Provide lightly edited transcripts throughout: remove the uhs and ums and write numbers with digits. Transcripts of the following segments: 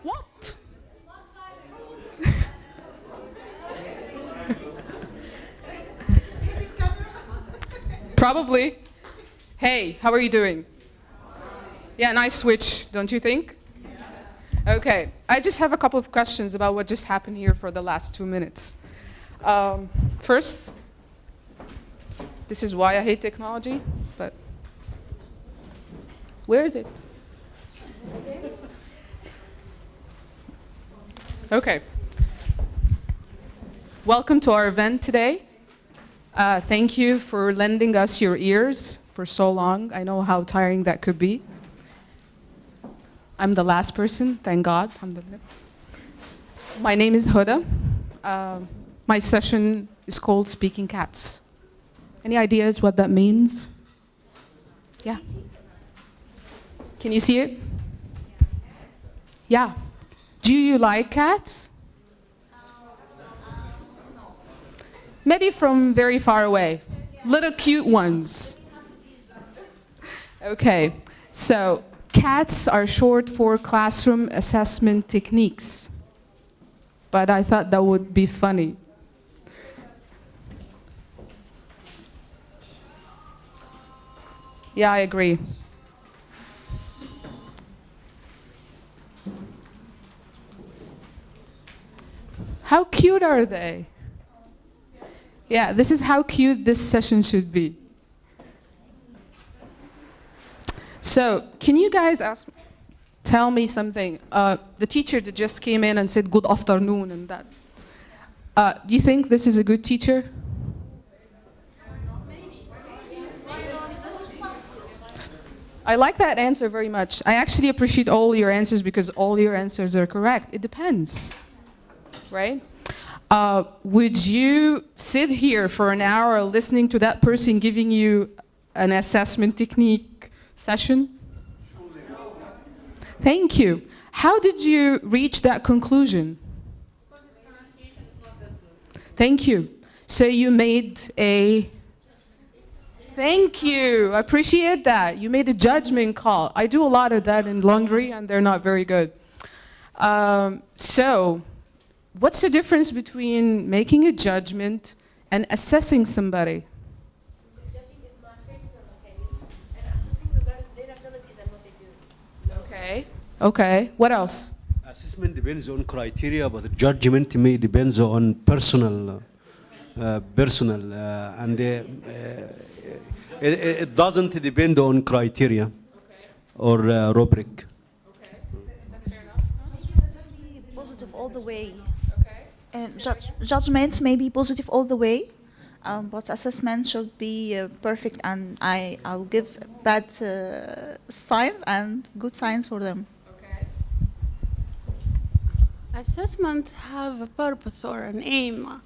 What? Probably. Hey, how are you doing? Yeah, nice switch, don't you think? Okay, I just have a couple of questions about what just happened here for the last 2 minutes. First, this is why I hate technology, but where is it? Okay. Welcome to our event today. Thank you for lending us your ears for so long. I know how tiring that could be. I'm the last person, thank God. My name is Hoda. My session is called Speaking Cats. Any ideas what that means? Yeah. Can you see it? Yeah. Do you like cats? Maybe from very far away. Little cute ones. Okay. So cats are short for classroom assessment techniques. But I thought that would be funny. Yeah, I agree. How cute are they? Yeah, this is how cute this session should be. So, can you guys tell me something? The teacher that just came in and said good afternoon and that. Do you think this is a good teacher? I like that answer very much. I actually appreciate all your answers because all your answers are correct. It depends, right? Would you sit here for an hour listening to that person giving you an assessment technique session? Thank you. How did you reach that conclusion? Thank you. So you made a... Thank you. I appreciate that. You made a judgment call. I do a lot of that in laundry, and they're not very good. So, what's the difference between making a judgment and assessing somebody? Judging is my personal opinion, and assessing regarding their abilities and what they do. Okay. Okay. What else? Assessment depends on criteria, but judgment may depends on personal, and it doesn't depend on criteria or rubric. Okay. That's fair enough. Be positive all the way. Okay. Judgments may be positive all the way, but assessment should be perfect, and I'll give bad signs and good signs for them. Okay. Assessment have a purpose or an aim,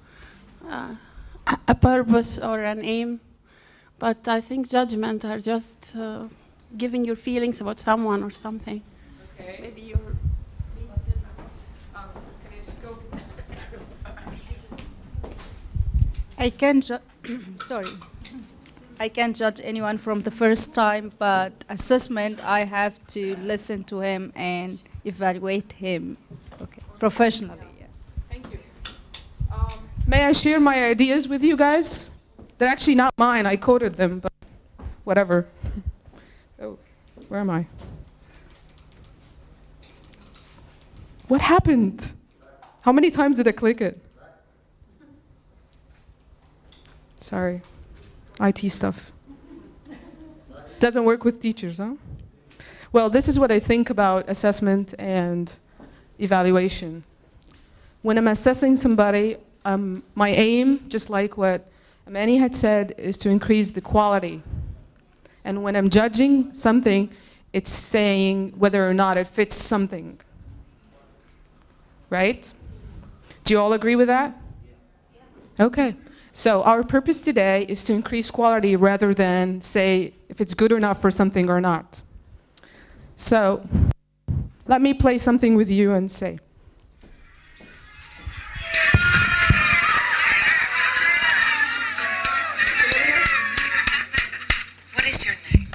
a purpose or an aim, but I think judgment are just giving your feelings about someone or something. Okay. Maybe you're Can I just go? I can sorry. I can't judge anyone from the first time, but assessment, I have to listen to him and evaluate him, okay, professionally. Yeah. Thank you. May I share my ideas with you guys? They're actually not mine. I coded them, but whatever. Oh, where am I? What happened? How many times did I click it? Sorry. IT stuff. Doesn't work with teachers, huh? Well, this is what I think about assessment and evaluation. When I'm assessing somebody, my aim, just like what Amani had said, is to increase the quality. And when I'm judging something, it's saying whether or not it fits something. Right? Do you all agree with that? Okay. So our purpose today is to increase quality rather than say if it's good or not for something or not. So let me play something with you and say. What is your name?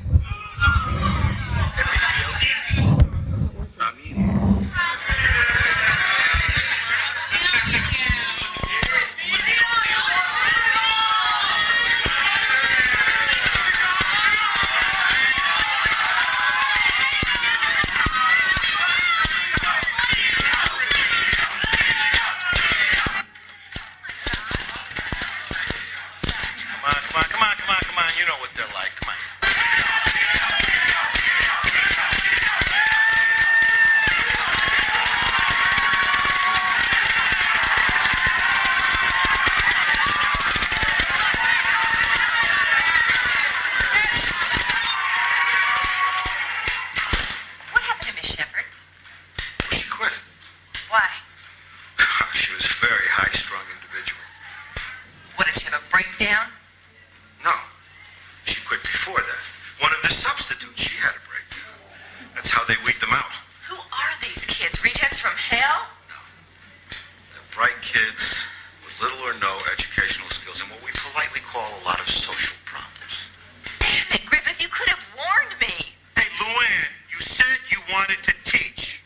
wanted to teach.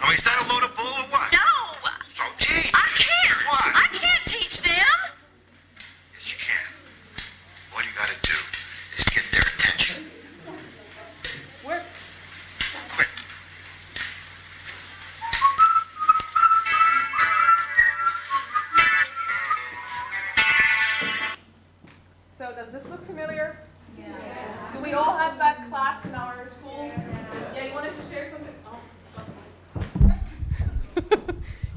Now, is that a load of bull or what? No! So teach. I can't! What? I can't teach them! Yes, you can. All you gotta do is get their attention. Work. Quick. So does this look familiar? Yeah. Do we all have that class in our schools? Yeah, you wanted to share something? Oh.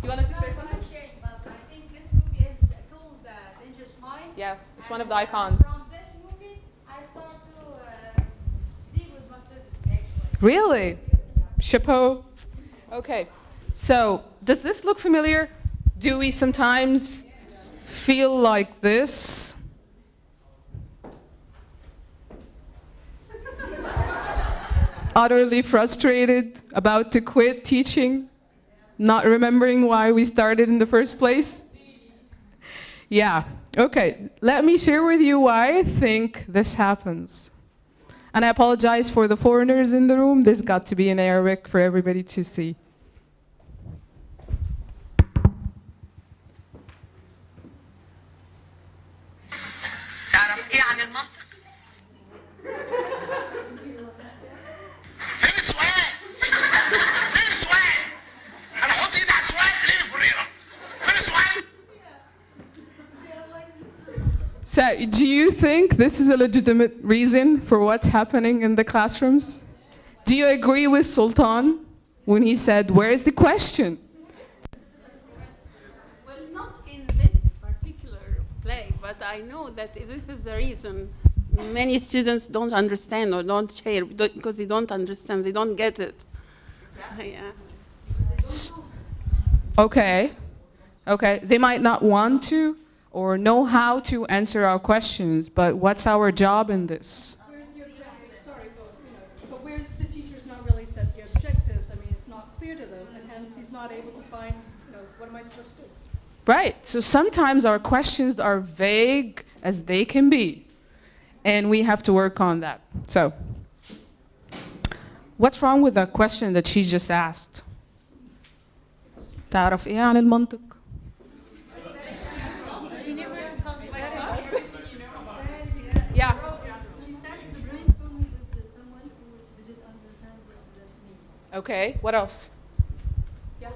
You wanted to share something? I think this movie is called Dangerous Mind. Yeah, it's one of the icons. From this movie, I start to deal with my students, actually. Really? Chapeau. Okay. So does this look familiar? Do we sometimes feel like this? Utterly frustrated, about to quit teaching, not remembering why we started in the first place? Yeah, okay. Let me share with you why I think this happens. And I apologize for the foreigners in the room. This got to be in Arabic for everybody to see. تعرف ايه عن المنطق؟ فين السؤال؟ فين السؤال؟ انا احط ايدي على السؤال تلاقيني فريرة. فين السؤال؟ So, do you think this is a legitimate reason for what's happening in the classrooms? Do you agree with Sultan when he said, where is the question? Well, not in this particular play, but I know that this is the reason many students don't understand or don't share because they don't understand, they don't get it. Yeah. Okay. Okay. They might not want to or know how to answer our questions, but what's our job in this? Where's the objectives? Sorry, but where the teacher's not really set the objectives. I mean, it's not clear to them, and hence he's not able to find, what am I supposed to do? Right. So sometimes our questions are vague as they can be, and we have to work on that. So, what's wrong with the question that she just asked? تعرف إيه عن المنطق؟ Yeah. Okay, what else? Yeah.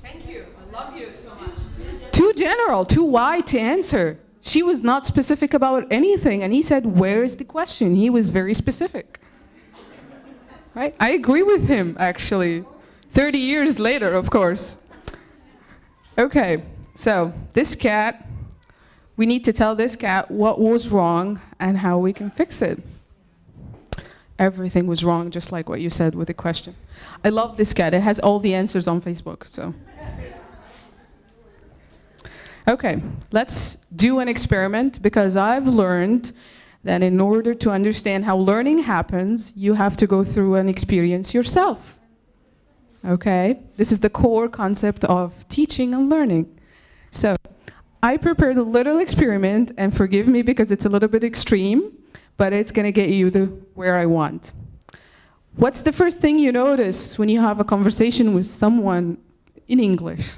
Thank you. I love you so much. Too general, too wide to answer. She was not specific about anything, and he said, where is the question? He was very specific. Right? I agree with him, actually. 30 years later, of course. Okay, so this cat, we need to tell this cat what was wrong and how we can fix it. Everything was wrong, just like what you said with the question. I love this cat. It has all the answers on Facebook, so. Okay, let's do an experiment because I've learned that in order to understand how learning happens, you have to go through an experience yourself. Okay, this is the core concept of teaching and learning. So, I prepared a little experiment, and forgive me because it's a little bit extreme, but it's going to get you where I want. What's the first thing you notice when you have a conversation with someone in English?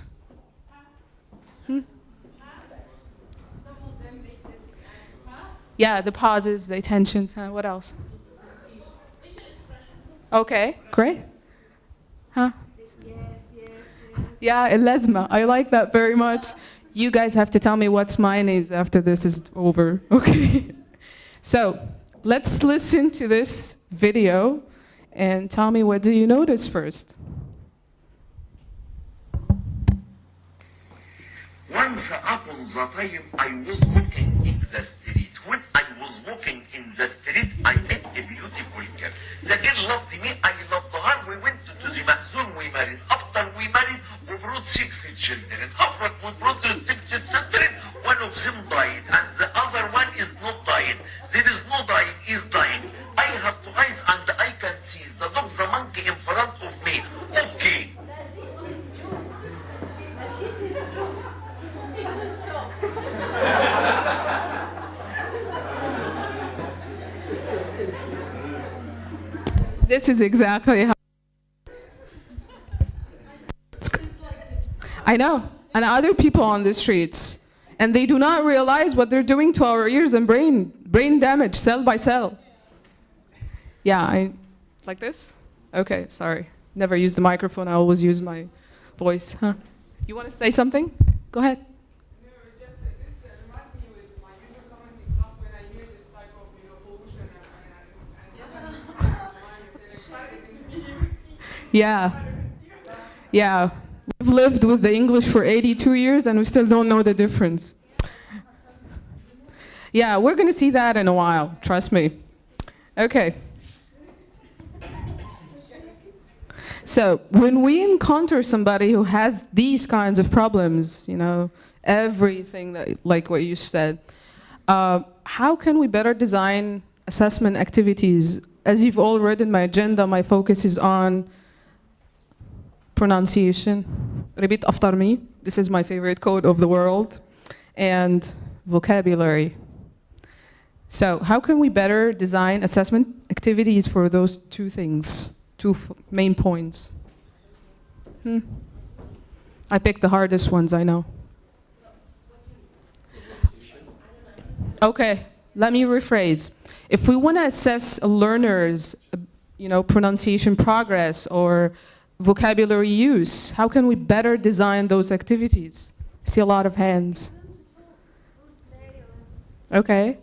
Yeah, the pauses, the tensions, what else? Okay, great. Huh? Yeah, اللازمة. I like that very much. You guys have to tell me what's mine is after this is over. Okay. So, let's listen to this video and tell me, what do you notice first? Once upon the time, I was walking in the street. When I was walking in the street, I met a beautiful girl. The girl loved me, I loved her. We went to the Mahzun, we married. After we married, we brought 6 children. After we brought the 6 children, one of them died, and the other one is not dying. There is no dying, is dying. I have 2 eyes, and I can see the dog, the monkey in front of me. Okay. This This is exactly how. I know, and other people on the streets, and they do not realize what they're doing to our ears and brain damage, cell by cell. Yeah, like this? Okay, sorry. Never use the microphone, I always use my voice. Huh? You want to say something? Go ahead. Yeah. Yeah. We've lived with the English for 82 years and we still don't know the difference. Yeah, we're going to see that in a while, trust me. Okay. So, when we encounter somebody who has these kinds of problems, you know, everything that, like what you said, how can we better design assessment activities? As you've all read in my agenda, my focus is on pronunciation. Repeat after me. This is my favorite code of the world. And vocabulary. So how can we better design assessment activities for those two things, two main points? I picked the hardest ones, I know. Okay, let me rephrase. If we want to assess a learner's, pronunciation progress or vocabulary use, how can we better design those activities? I see a lot of hands. Okay.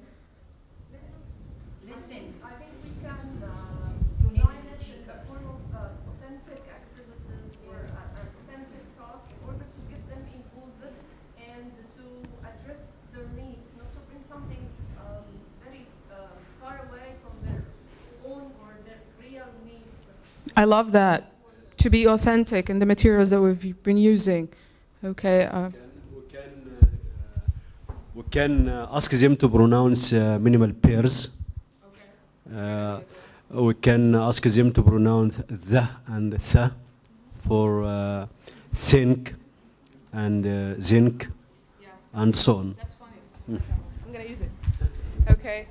Listen, I think we can design it in the form of authentic activities or authentic tasks in order to get them involved and to address their needs, not to bring something very far away from their own or their real needs. I love that. To be authentic in the materials that we've been using. Okay. We can ask them to pronounce minimal pairs. We can ask them to pronounce the and the for think and zinc and so on. That's funny. I'm going to use it. Okay.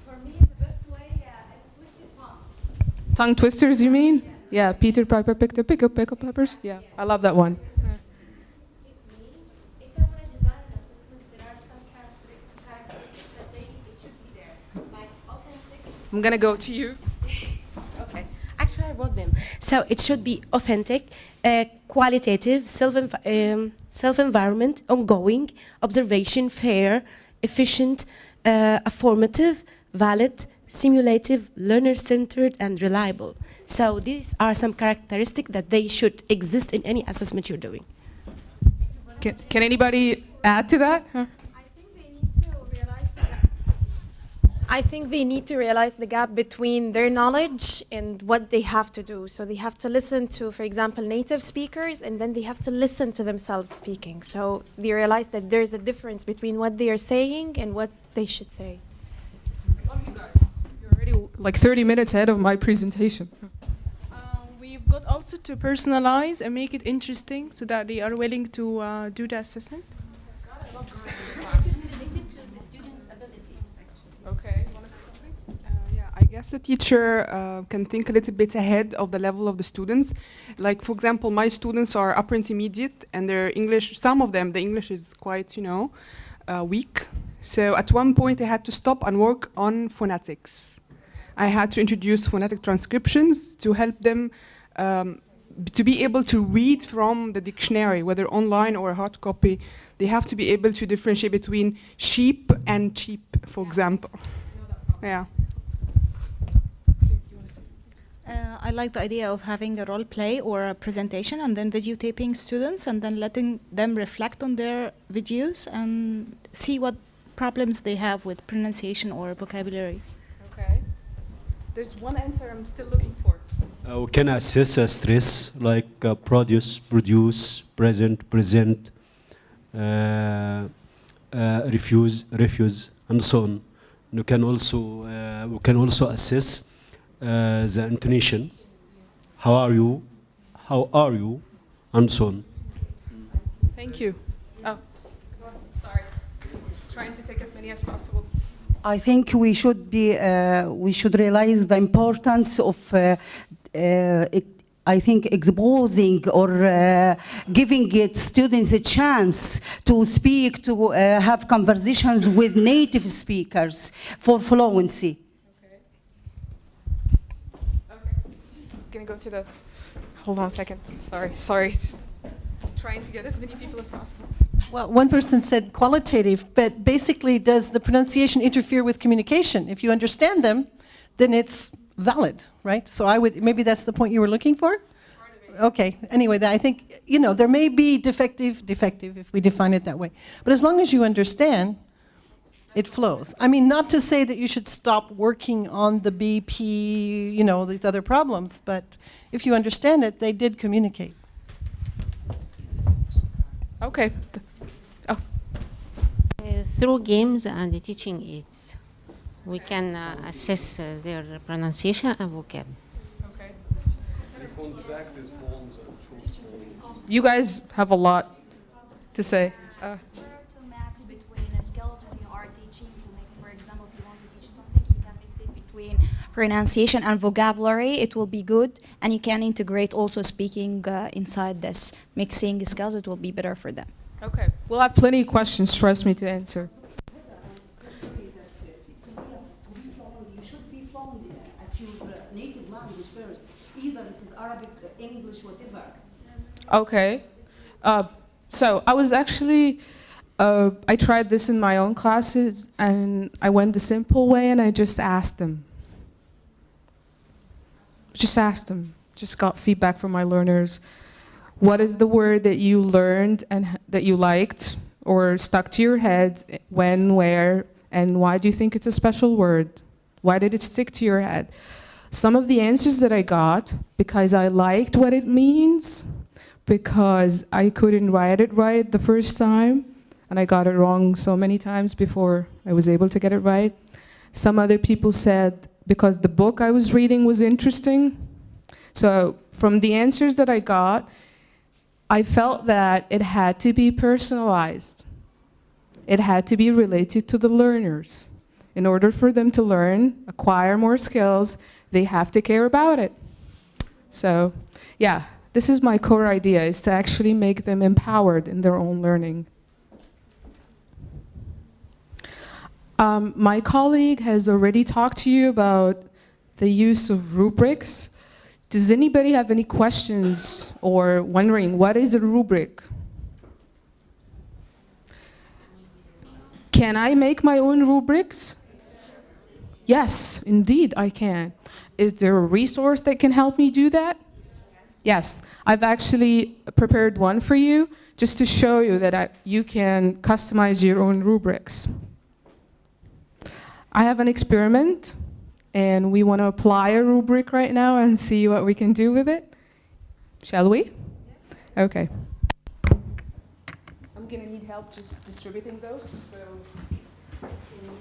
For me, the best way is twisted tongue. Tongue twisters, you mean? Yeah, Peter Piper picked a pickled peppers. Yeah, I love that one. If I want to design an assessment, there are some characteristics that it should be there, like authentic. I'm gonna go to you. Okay. Actually, I wrote them. So it should be authentic, qualitative, self-environment, ongoing, observation, fair, efficient, affirmative, valid, simulative, learner-centered, and reliable. So these are some characteristics that they should exist in any assessment you're doing. Can anybody add to that? Huh? I think they need to realize the gap between their knowledge and what they have to do. So they have to listen to, for example, native speakers, and then they have to listen to themselves speaking. So they realize that there's a difference between what they are saying and what they should say. I love you guys. You're already like 30 minutes ahead of my presentation. We've got also to personalize and make it interesting so that they are willing to do the assessment. Related to the students' abilities, actually. Okay. You want to say something? Yeah, I guess the teacher can think a little bit ahead of the level of the students. Like, for example, my students are upper intermediate, and their English, some of them, the English is quite, weak. So at one point, I had to stop and work on phonetics. I had to introduce phonetic transcriptions to help them to be able to read from the dictionary, whether online or a hard copy. They have to be able to differentiate between sheep and cheap, for example. Yeah. I like the idea of having a role play or a presentation and then videotaping students and then letting them reflect on their videos and see what problems they have with pronunciation or vocabulary. Okay. There's one answer I'm still looking for. We can assess stress like produce, present, refuse, and so on. We can also assess the intonation. How are you? And so on. Thank you. Oh, sorry. Trying to take as many as possible. I think we should realize the importance of I think exposing or giving its students a chance to speak, to have conversations with native speakers for fluency. Gonna go to the, hold on a second, sorry. Just trying to get as many people as possible. Well, one person said qualitative, but basically does the pronunciation interfere with communication? If you understand them, then it's valid, right? So maybe that's the point you were looking for? Okay, anyway, I think, there may be defective if we define it that way. But as long as you understand, it flows. I mean, not to say that you should stop working on the BP, these other problems, but if you understand it, they did communicate. Okay. Through games and teaching aids, we can assess their pronunciation and vocab. Okay. You guys have a lot to say. Max between skills when you are teaching to make, for example, if you want to teach something, you can mix it between pronunciation and vocabulary. It will be good, and you can integrate also speaking inside this. Mixing skills, it will be better for them. Okay, we'll have plenty of questions, trust me, to answer. You should be fluent at your native language first, either it is Arabic, English, whatever. Okay. So I was actually, I tried this in my own classes, and I went the simple way, and I just asked them. Just got feedback from my learners. What is the word that you learned and that you liked or stuck to your head, when, where, and why do you think it's a special word? Why did it stick to your head? Some of the answers that I got, because I liked what it means, because I couldn't write it right the first time, and I got it wrong so many times before I was able to get it right. Some other people said because the book I was reading was interesting. So from the answers that I got, I felt that it had to be personalized. It had to be related to the learners. In order for them to learn, acquire more skills, they have to care about it. So, yeah, this is my core idea, is to actually make them empowered in their own learning. My colleague has already talked to you about the use of rubrics. Does anybody have any questions or wondering what is a rubric? Can I make my own rubrics? Yes, indeed I can. Is there a resource that can help me do that? Yes, I've actually prepared one for you just to show you that you can customize your own rubrics. I have an experiment, and we want to apply a rubric right now and see what we can do with it. Shall we? Okay. I'm going to need help just distributing those, so can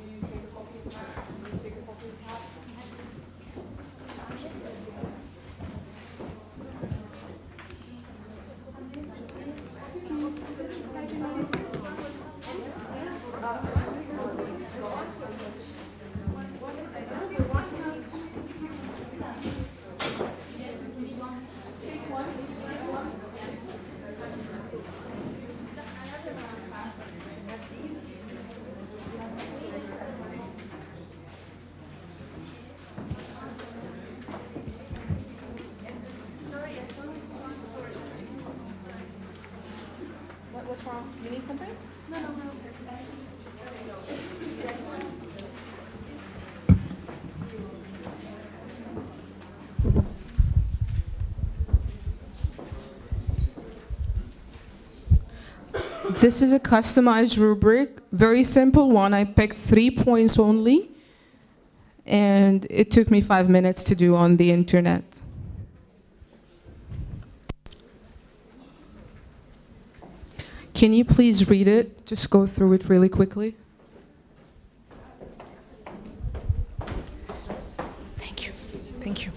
you take a copy of that? Can you take a copy of that? What's wrong? You need something? No. This is a customized rubric, very simple one. I picked 3 points only, and it took me 5 minutes to do on the internet. Can you please read it? Just go through it really quickly. Thank you. Thank you.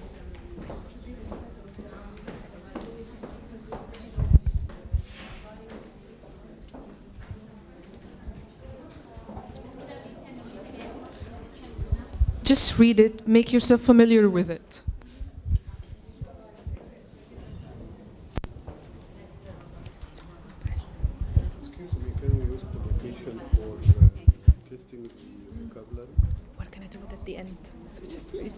just read it, make yourself familiar with it. Excuse me, can we use publication for testing the vocabulary? We're going to do it at the end, so just wait.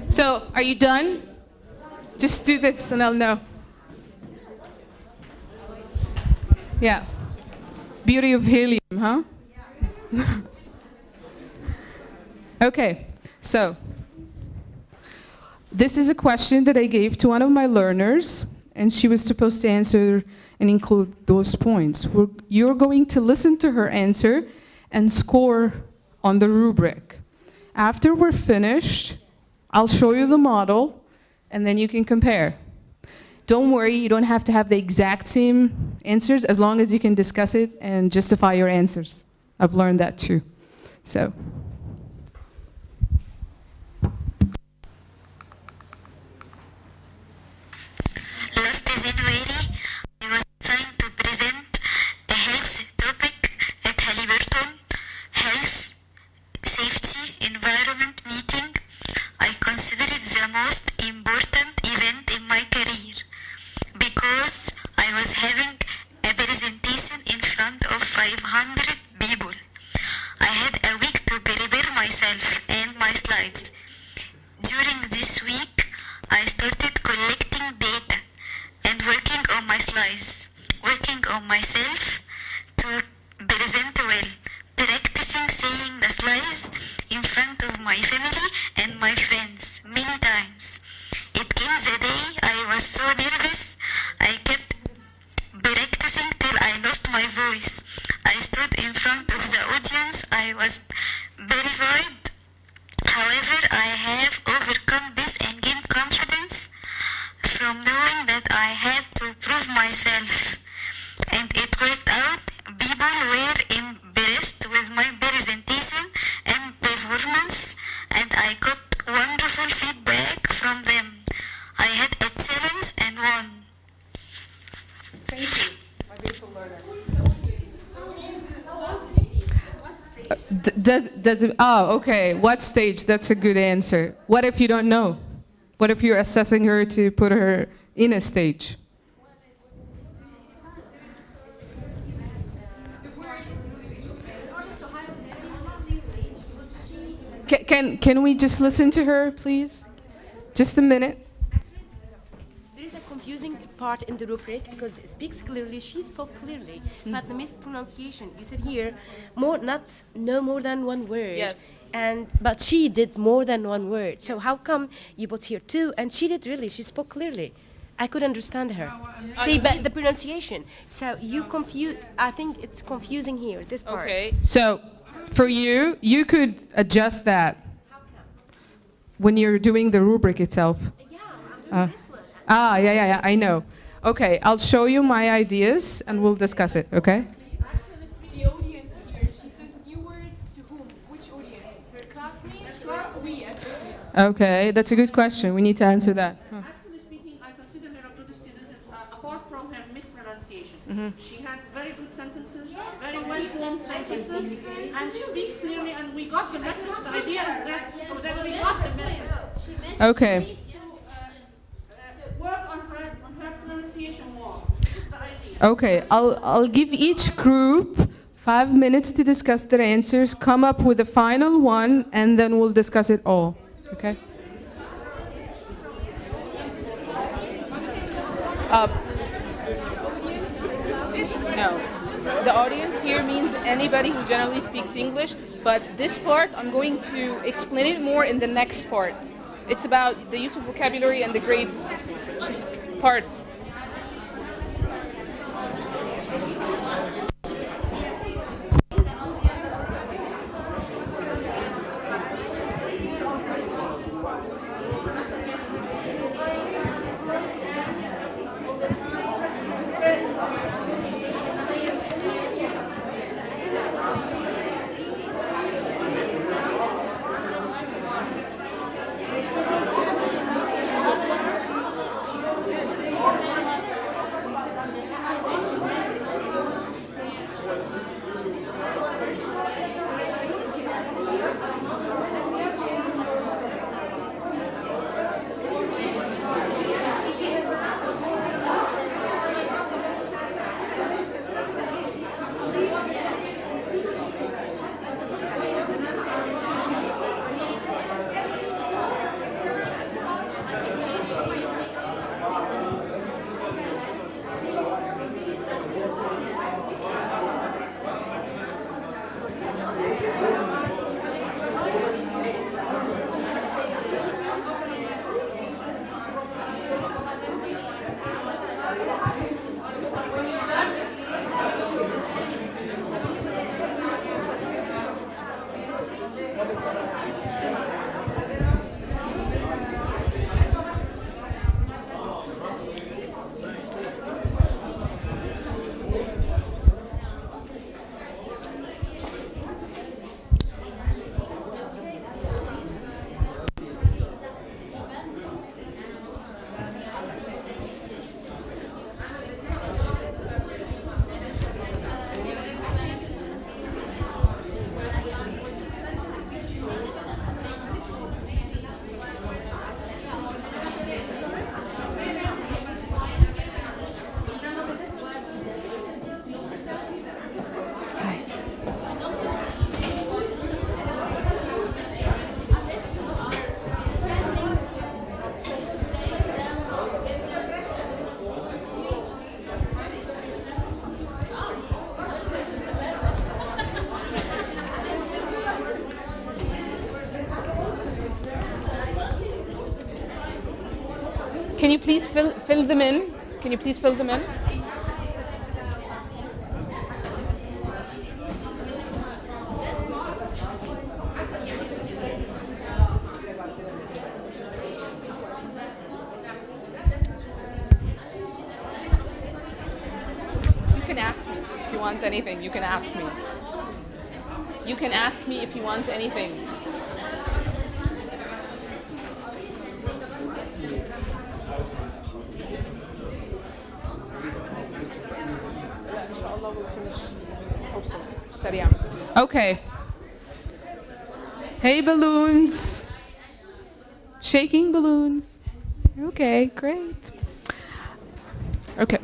So, are you done? Just do this and I'll know. Yeah. Beauty of helium, huh? Okay, so this is a question that I gave to one of my learners, and she was supposed to answer and include those points. You're going to listen to her answer and score on the rubric. After we're finished, I'll show you the model, and then you can compare. Don't worry, you don't have to have the exact same answers, as long as you can discuss it and justify your answers. I've learned that too. So. Last January, I was assigned to present a health topic at Halliburton Health Safety Environment meeting. I consider it the most important event in my career because I was having a presentation in front of 500 people. I had a week to prepare myself and my slides. During this week, I started collecting data and working on my slides, working on myself to present well, practicing saying the slides in front of my family and my friends many times. It came the day I was so nervous, I kept practicing till I lost my voice. I stood in front of the audience, I was terrified. However, I have overcome this and gained confidence from knowing that I had to prove myself. And it worked out. People were impressed with my presentation and performance, and I got wonderful feedback from them. I had a challenge and won. Thank you, my beautiful learner. Does it, oh, okay, what stage? That's a good answer. What if you don't know? What if you're assessing her to put her in a stage? Can we just listen to her, please? Just a minute. There is a confusing part in the rubric because it speaks clearly, she spoke clearly, but the mispronunciation, you said here, no more than one word. Yes. But she did more than one word. So how come you put here two, and she did really, she spoke clearly. I could understand her. See, but the pronunciation. So you confuse. I think it's confusing here. This part. Okay. So, for you, you could adjust that when you're doing the rubric itself. Yeah, I know. Okay, I'll show you my ideas and we'll discuss it, okay? The audience here, she says new words to whom? Which audience? Her classmates or we as audience? Okay, that's a good question. We need to answer that. Huh. Actually speaking, I consider her a good student apart from her mispronunciation. Mhm. She has very good sentences, very well-formed sentences, and she speaks clearly, and we got the message. The idea is that we got the message. Okay. She needs to work on her pronunciation more. This is the idea. Okay, I'll give each group 5 minutes to discuss their answers, come up with a final one, and then we'll discuss it all. Okay? No. The audience here means anybody who generally speaks English, but this part I'm going to explain it more in the next part. It's about the use of vocabulary and the grades part. Can you please fill them in? Can you please fill them in? You can ask me if you want anything. You can ask me. You can ask me if you want anything. Okay. Hey, balloons. Shaking balloons. Okay, great. Okay.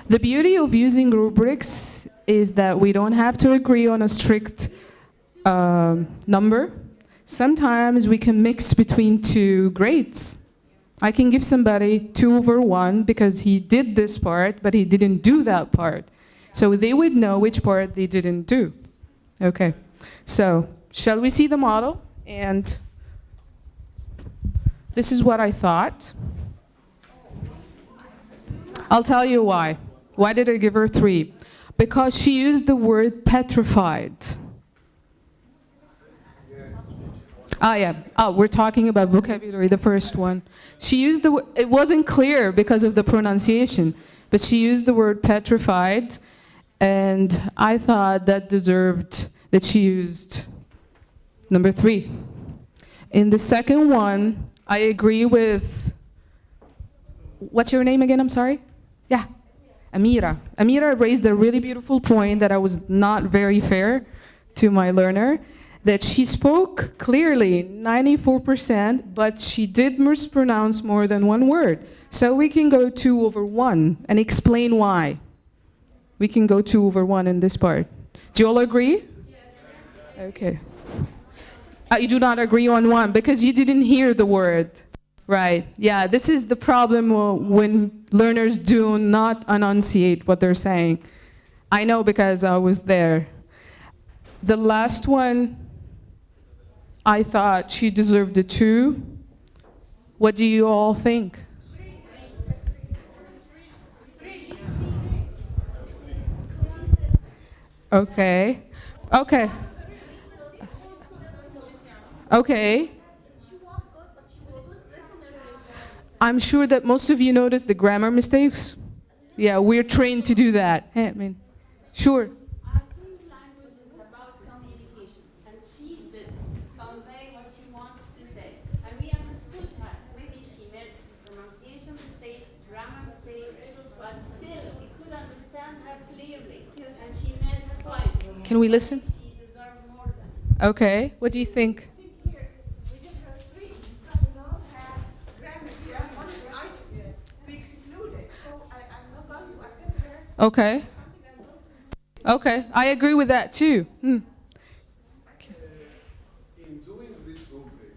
The beauty of using rubrics is that we don't have to agree on a strict number. Sometimes we can mix between two grades. I can give somebody 2/1 because he did this part, but he didn't do that part. So they would know which part they didn't do. Okay, so shall we see the model? And this is what I thought. I'll tell you why. Why did I give her 3? Because she used the word petrified. Yeah. We're talking about vocabulary, the first one. She used it wasn't clear because of the pronunciation, but she used the word petrified, and I thought that deserved that she used number 3. In the second one, I agree with, what's your name again? I'm sorry? Yeah. Amira. Amira raised a really beautiful point that I was not very fair to my learner, that she spoke clearly, 94%, but she did mispronounce more than one word. So we can go 2/1 and explain why. We can go 2/1 in this part. Do you all agree? Yes. Okay. You do not agree on 1 because you didn't hear the word. Right. Yeah, this is the problem when learners do not enunciate what they're saying. I know because I was there. The last one, I thought she deserved a 2. What do you all think? Okay. Okay. Okay. I'm sure that most of you noticed the grammar mistakes. Yeah, we're trained to do that. I mean, sure. I think language is about communication, and she did convey what she wanted to say. And we understood her. Maybe she made pronunciation mistakes, grammar mistakes, but still we could understand her clearly. And she made her point. Can we listen? She deserved more than. Okay, what do you think? Okay. Okay, I agree with that too. In doing this rubric,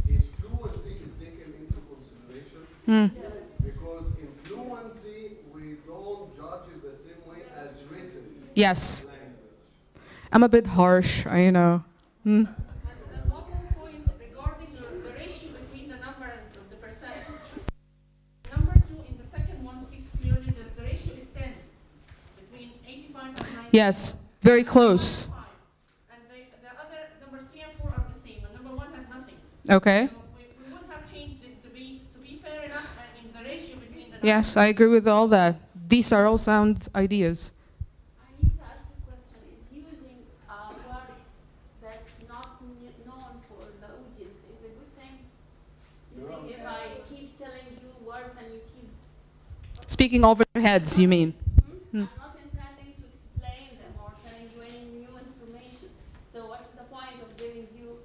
is fluency taken into consideration? Because in fluency, we don't judge it the same way as written. Yes. I'm a bit harsh, you know. And one more point regarding the ratio between the number and the percentage. Number 2 in the second one speaks clearly that the ratio is 10 between 85 and 90. Yes, very close. And the other number 3 and 4 are the same, and number 1 has nothing. Okay. So we would have changed this to be fair enough in the ratio between the numbers. Yes, I agree with all that. These are all sound ideas. I need to ask a question. Is using words that's not known for the audience is a good thing? You think if I keep telling you words and you keep... Speaking over their heads, you mean? I'm not intending to explain them or telling you any new information. So what's the point of giving you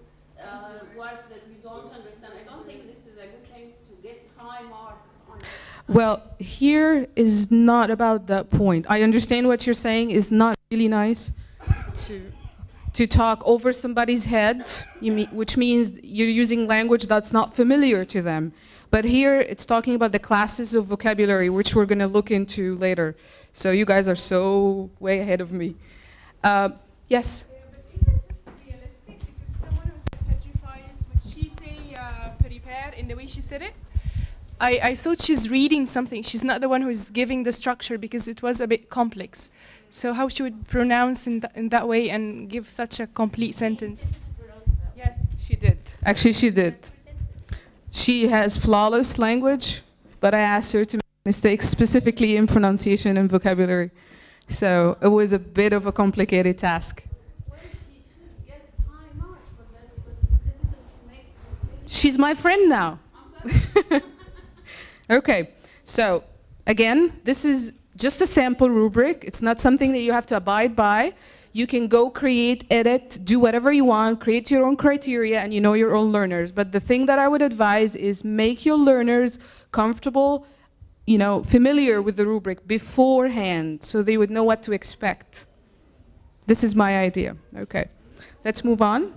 words that you don't understand? I don't think this is a good thing to get high mark on it. Well, here is not about that point. I understand what you're saying is not really nice to talk over somebody's head, which means you're using language that's not familiar to them. But here it's talking about the classes of vocabulary, which we're going to look into later. So you guys are so way ahead of me. Yes? But is it just realistic? Because someone who said petrifies, would she say prepare in the way she said it? I thought she's reading something. She's not the one who's giving the structure because it was a bit complex. So how she would pronounce in that way and give such a complete sentence? Yes, she did. Actually, she did. She has flawless language, but I asked her to make mistakes specifically in pronunciation and vocabulary. So it was a bit of a complicated task. She's my friend now. Okay, so again, this is just a sample rubric. It's not something that you have to abide by. You can go create, edit, do whatever you want, create your own criteria, and you know your own learners. But the thing that I would advise is make your learners comfortable, familiar with the rubric beforehand, so they would know what to expect. This is my idea. Okay, let's move on.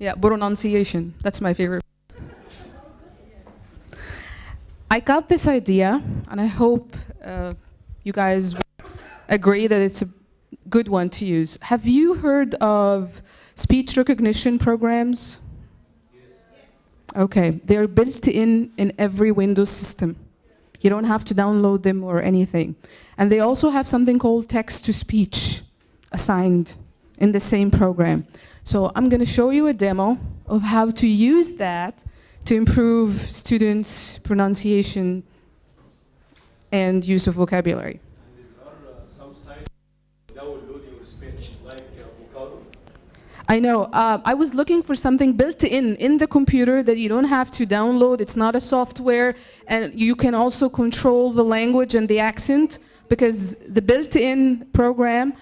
Yeah, pronunciation. That's my favorite. I got this idea, and I hope you guys agree that it's a good one to use. Have you heard of speech recognition programs? Yes. Okay, they're built in every Windows system. You don't have to download them or anything. And they also have something called text-to-speech assigned in the same program. So I'm going to show you a demo of how to use that to improve students' pronunciation and use of vocabulary. Some sites download your speech like Vocado. I know. I was looking for something built in the computer that you don't have to download. It's not a software, and you can also control the language and the accent, because the built-in program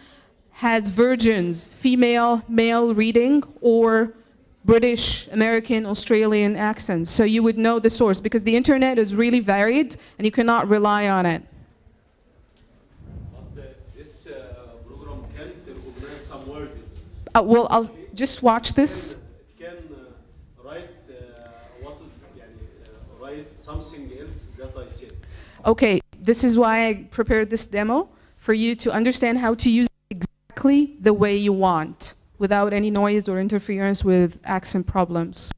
has versions, female, male reading, or British, American, Australian accents. So you would know the source, because the internet is really varied and you cannot rely on it. But this program can't recognize some words. Well, I'll just watch this. It can write write something else that I said. Okay, this is why I prepared this demo, for you to understand how to use it exactly the way you want, without any noise or interference with accent problems.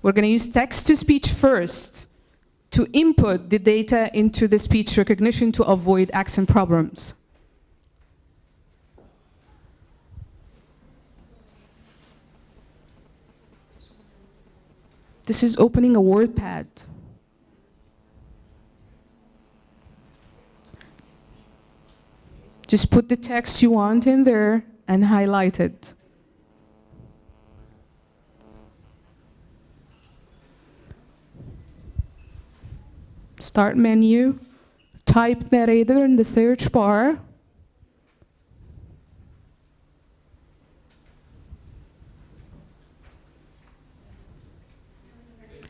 We're going to use text-to-speech first to input the data into the speech recognition to avoid accent problems. This is opening a WordPad. Just put the text you want in there and highlight it. Start menu, type narrator in the search bar.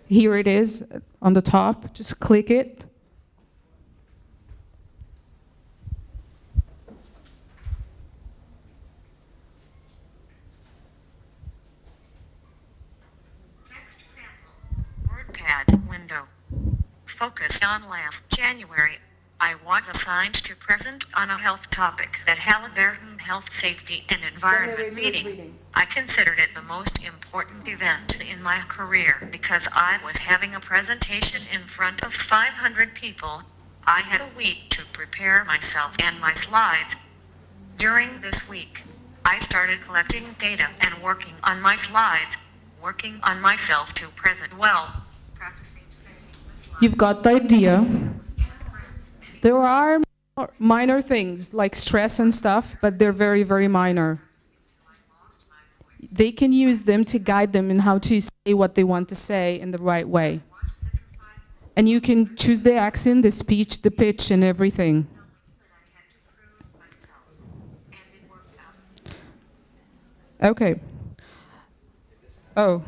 Here it is on the top, just click it. WordPad window. Focus on last January. I was assigned to present on a health topic at Halliburton Health Safety and Environment meeting. I considered it the most important event in my career because I was having a presentation in front of 500 people. I had a week to prepare myself and my slides. During this week, I started collecting data and working on my slides, working on myself to present well. You've got the idea. There are minor things like stress and stuff, but they're very, very minor. They can use them to guide them in how to say what they want to say in the right way. And you can choose the accent, the speech, the pitch, and everything. Okay. Oh,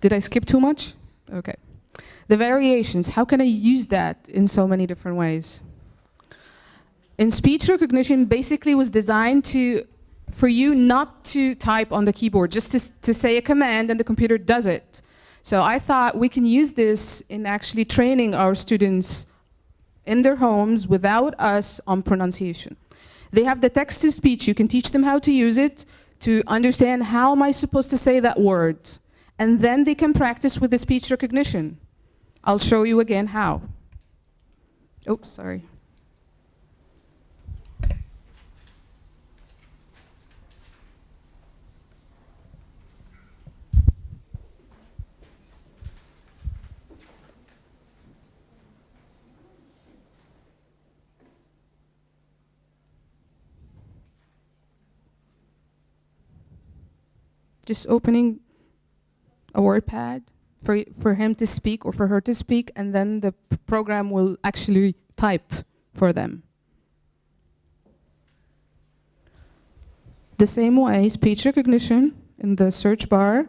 did I skip too much? Okay. The variations, how can I use that in so many different ways? In speech recognition, basically was designed for you not to type on the keyboard, just to say a command and the computer does it. So I thought we can use this in actually training our students in their homes without us on pronunciation. They have the text-to-speech. You can teach them how to use it to understand how am I supposed to say that word. And then they can practice with the speech recognition. I'll show you again how. Oh, sorry. Just opening a WordPad for him to speak or for her to speak, and then the program will actually type for them. The same way, speech recognition in the search bar.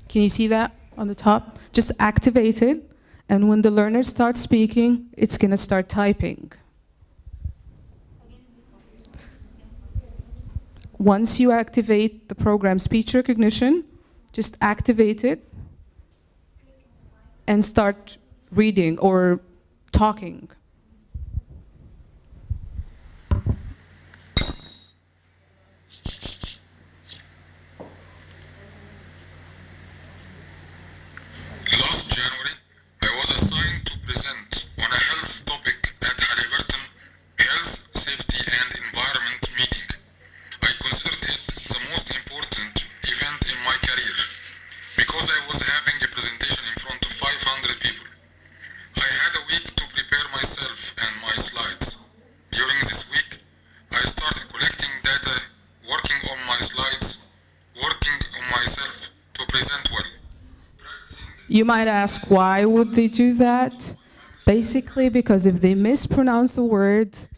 Can you see that on the top? Just activate it, and when the learner starts speaking, it's going to start typing. once you activate the program speech recognition, just activate it and start reading or talking. Last January, I was assigned to present on a health topic at Halliburton Health, Safety and Environment meeting. I considered it the most important event in my career because I was having a presentation in front of 500 people. I had a week to prepare myself and my slides. During this week, I started collecting data, working on my slides, working on myself to present well. You might ask, why would they do that? Basically, because if they mispronounce a word, it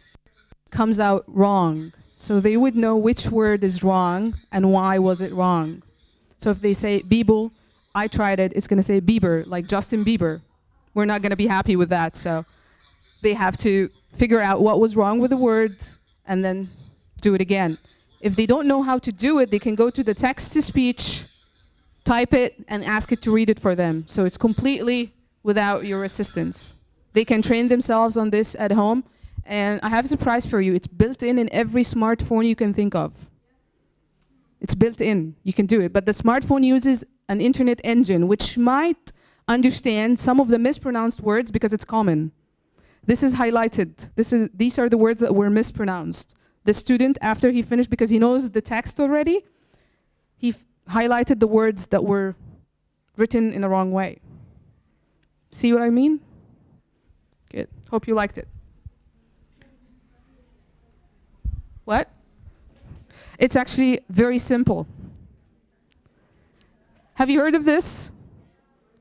comes out wrong. So they would know which word is wrong and why was it wrong. So if they say Bieber, I tried it, it's going to say Bieber, like Justin Bieber. We're not going to be happy with that. So they have to figure out what was wrong with the word and then do it again. If they don't know how to do it, they can go to the text-to-speech, type it, and ask it to read it for them. So it's completely without your assistance. They can train themselves on this at home. And I have a surprise for you. It's built in every smartphone you can think of. It's built in. You can do it. But the smartphone uses an internet engine, which might understand some of the mispronounced words because it's common. This is highlighted. These are the words that were mispronounced. The student, after he finished, because he knows the text already, he highlighted the words that were written in the wrong way. See what I mean? Good. Hope you liked it. What? It's actually very simple. Have you heard of this?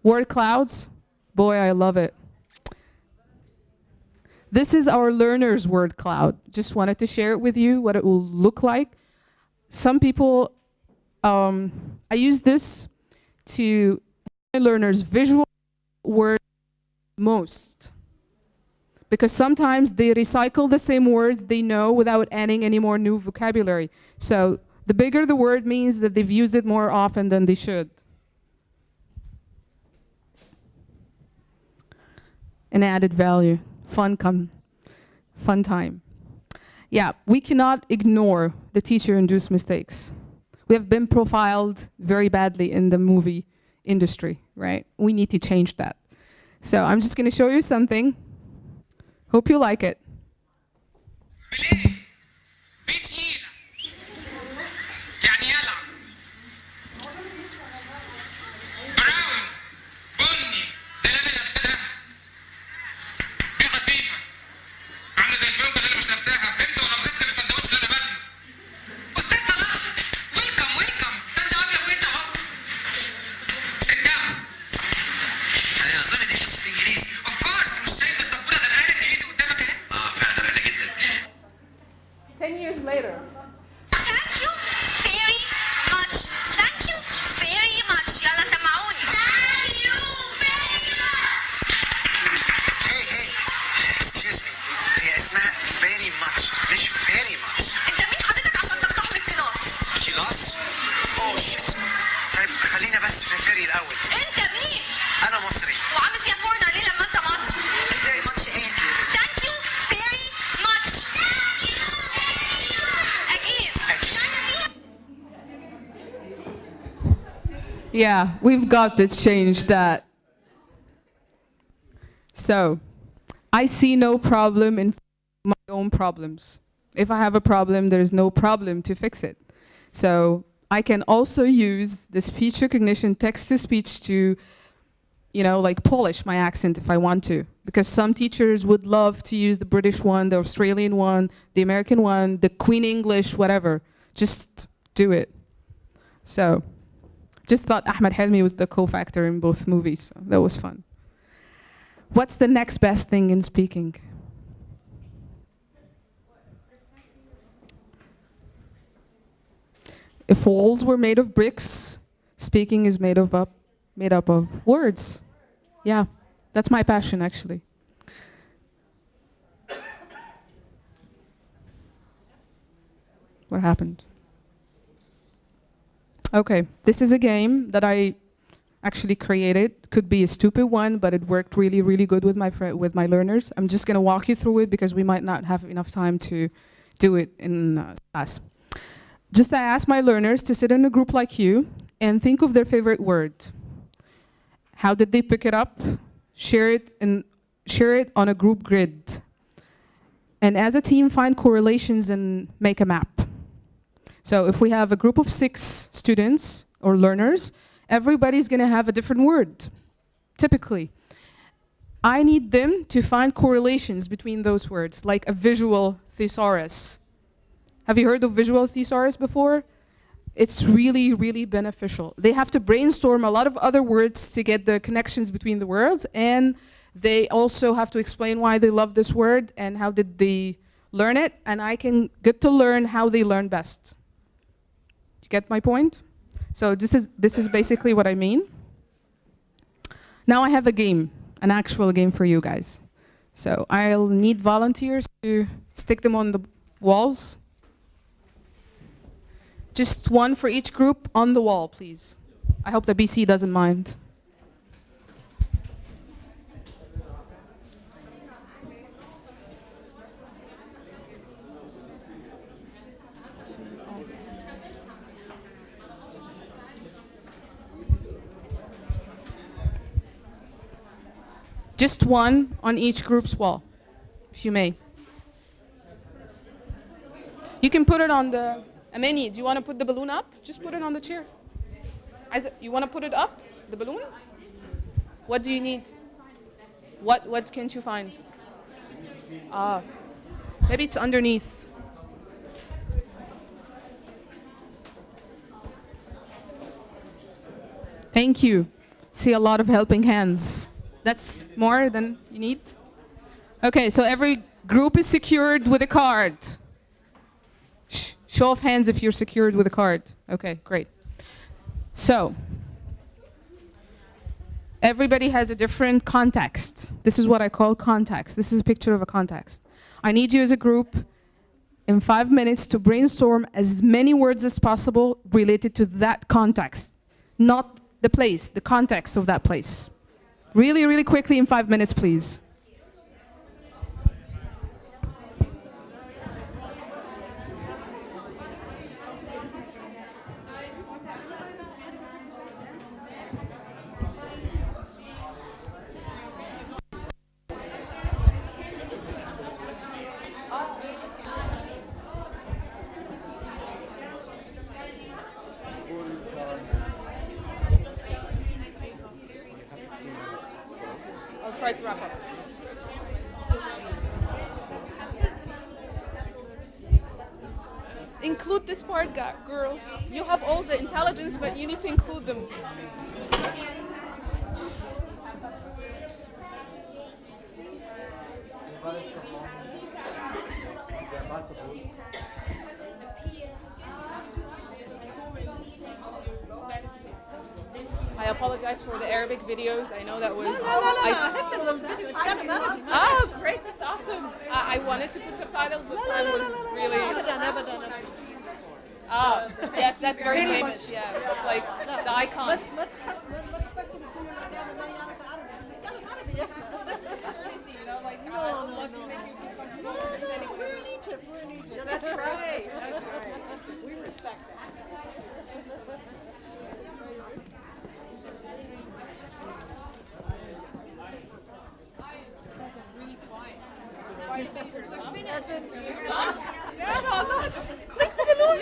Word clouds? Boy, I love it. This is our learner's word cloud. Just wanted to share it with you, what it will look like. Some people, I use this to help my learners visual word most. Because sometimes they recycle the same words they know without adding any more new vocabulary. So the bigger the word means that they've used it more often than they should. An added value, fun time. Yeah, we cannot ignore the teacher-induced mistakes. We have been profiled very badly in the movie industry, right? We need to change that. So I'm just going to show you something. Hope you like it. Yeah, we've got to change that. So, I see no problem in my own problems. If I have a problem, there's no problem to fix it. So, I can also use the speech recognition text-to-speech to, you know, like polish my accent if I want to. Because some teachers would love to use the British one, the Australian one, the American one, the Queen English, whatever. Just do it. So, just thought Ahmed Helmi was the co-factor in both movies, so that was fun. What's the next best thing in speaking? If walls were made of bricks, speaking is made up of words. Yeah, that's my passion actually. What happened? Okay, this is a game that I actually created. Could be a stupid one, but it worked really, really good with my learners. I'm just gonna walk you through it because we might not have enough time to do it in class. Just I asked my learners to sit in a group like you and think of their favorite word. How did they pick it up? Share it on a group grid. And as a team, find correlations and make a map. So if we have a group of 6 students or learners, everybody's gonna have a different word, typically. I need them to find correlations between those words, like a visual thesaurus. Have you heard of visual thesaurus before? It's really, really beneficial. They have to brainstorm a lot of other words to get the connections between the words, and they also have to explain why they love this word and how did they learn it, and I can get to learn how they learn best. Do you get my point? So this is basically what I mean. Now I have a game, an actual game for you guys. So I'll need volunteers to stick them on the walls. Just one for each group on the wall, please. I hope the BC doesn't mind. Just one on each group's wall, if you may. You can put it on the... Ameni, do you want to put the balloon up? Just put it on the chair. You want to put it up, the balloon? What do you need? What can't you find? Maybe it's underneath. Thank you. See a lot of helping hands. That's more than you need? Okay, so every group is secured with a card. Show of hands if you're secured with a card. Okay, great. So, everybody has a different context. This is what I call context. This is a picture of a context. I need you as a group in 5 minutes to brainstorm as many words as possible related to that context. Not the place, the context of that place. Really, really quickly in 5 minutes, please. Try to wrap up. Include this part, girls. You have all the intelligence, but you need to include them. I apologize for the Arabic videos. I know that was... Oh, great, that's awesome. I wanted to put subtitles, but time was really... Oh, yes, that's very famous, yeah. It's like the icon. That's just courtesy, you know, like, I would love to make you feel comfortable understanding whatever. We're in Egypt, Yeah, that's right, that's right. We respect that. Quiet thinkers, huh? MashaAllah, just click the balloon.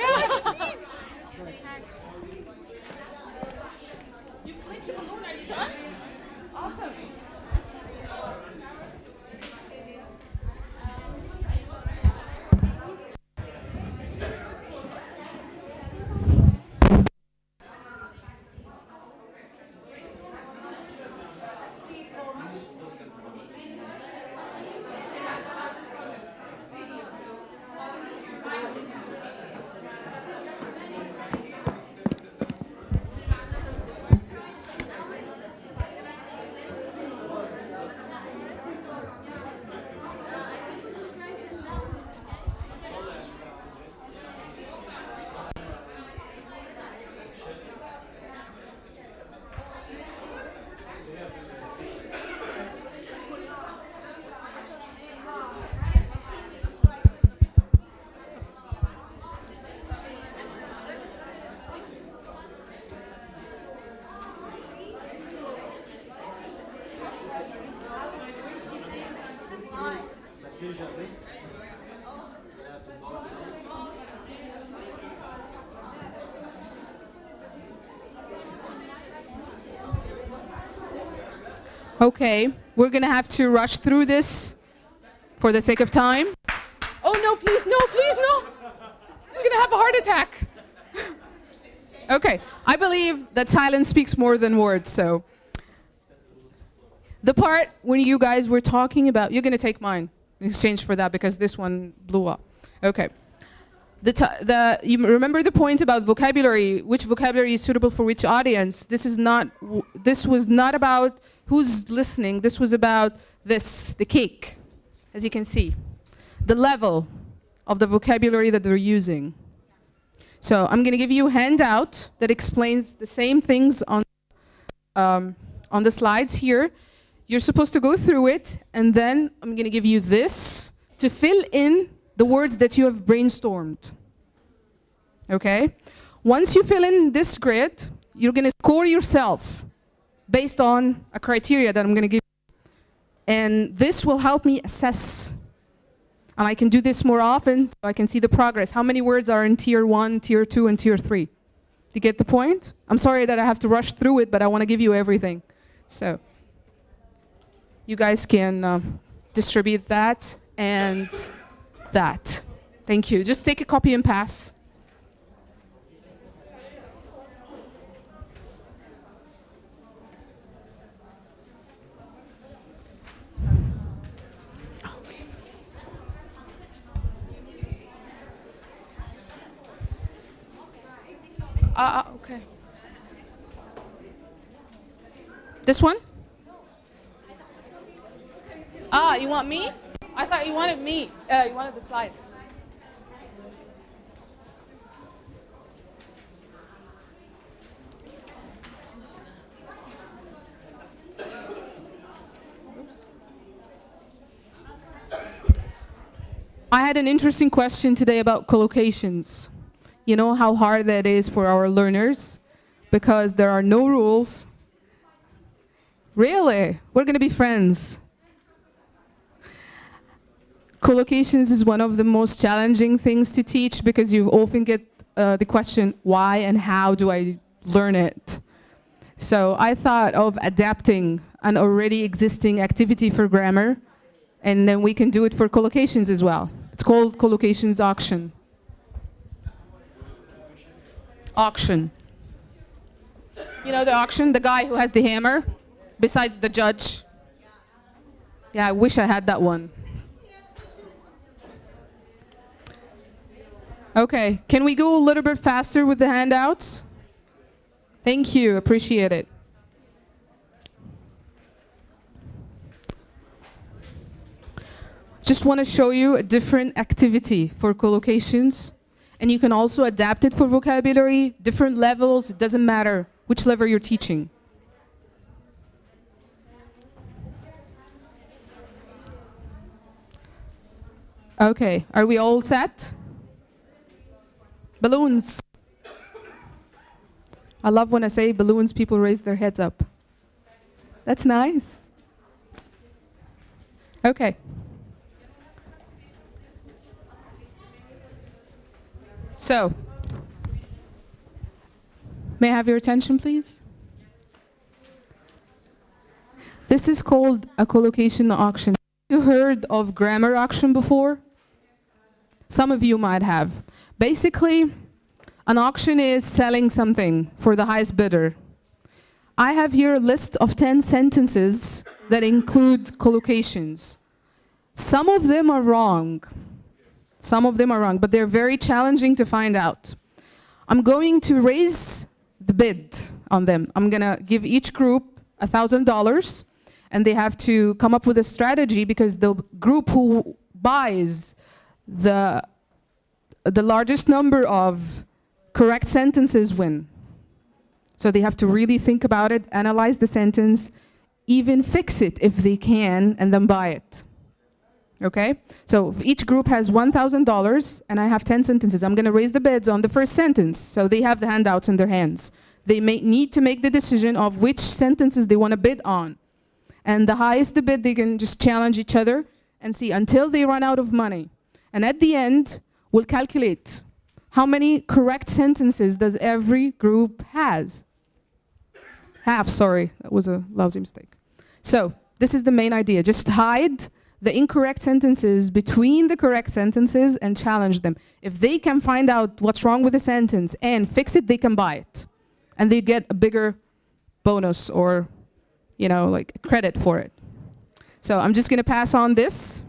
You clicked the balloon, are you done? Awesome. Okay, we're gonna have to rush through this for the sake of time. Oh no, please, no, please, no! I'm gonna have a heart attack. Okay, I believe that silence speaks more than words, so. The part when you guys were talking about, you're gonna take mine in exchange for that because this one blew up. Okay. You remember the point about vocabulary, which vocabulary is suitable for which audience? This was not about who's listening, this was about the cake, as you can see. The level of the vocabulary that they're using. So I'm gonna give you a handout that explains the same things on the slides here. You're supposed to go through it, and then I'm gonna give you this to fill in the words that you have brainstormed. Okay? Once you fill in this grid, you're gonna score yourself based on a criteria that I'm gonna give you. And this will help me assess. And I can do this more often so I can see the progress. How many words are in tier 1, tier 2, and tier 3? Do you get the point? I'm sorry that I have to rush through it, but I wanna give you everything. So, you guys can distribute that and that. Thank you. Just take a copy and pass. Okay. This one? You want me? I thought you wanted me. You wanted the slides. Oops. I had an interesting question today about collocations. You know how hard that is for our learners because there are no rules. Really? We're going to be friends. Collocations is one of the most challenging things to teach because you often get the question, why and how do I learn it? So I thought of adapting an already existing activity for grammar, and then we can do it for collocations as well. It's called collocations auction. Auction. You know the auction? The guy who has the hammer besides the judge. Yeah, I wish I had that one. Okay, can we go a little bit faster with the handouts? Thank you, appreciate it. Just want to show you a different activity for collocations. And you can also adapt it for vocabulary, different levels, it doesn't matter which level you're teaching. Okay, are we all set? Balloons. I love when I say balloons, people raise their heads up. That's nice. Okay. So, may I have your attention, please? This is called a collocation auction. Have you heard of grammar auction before? Some of you might have. Basically, an auction is selling something for the highest bidder. I have here a list of 10 sentences that include collocations. Some of them are wrong. Some of them are wrong, but they're very challenging to find out. I'm going to raise the bid on them. I'm gonna give each group $1,000, and they have to come up with a strategy because the group who buys the largest number of correct sentences win. So they have to really think about it, analyze the sentence, even fix it if they can, and then buy it. Okay? So if each group has $1,000 and I have 10 sentences, I'm gonna raise the bids on the first sentence. So they have the handouts in their hands. They may need to make the decision of which sentences they wanna bid on. And the highest the bid, they can just challenge each other and see until they run out of money. And at the end, we'll calculate how many correct sentences does every group has. Have, sorry, that was a lousy mistake. So this is the main idea. Just hide the incorrect sentences between the correct sentences and challenge them. If they can find out what's wrong with the sentence and fix it, they can buy it. And they get a bigger bonus or, you know, like credit for it. So I'm just gonna pass on this.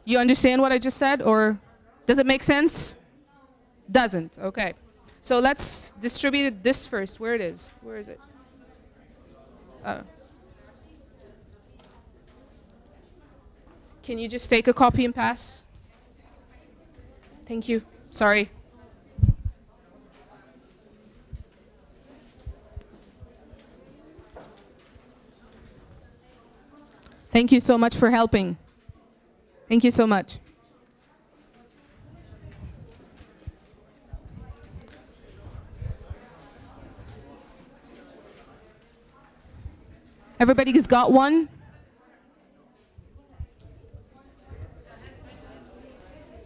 You understand what I just said, or does it make sense? Doesn't, okay. So let's distribute this first. Where it is? Where is it? Can you just take a copy and pass? Thank you. Sorry. Thank you so much for helping. Thank you so much. Everybody's got one?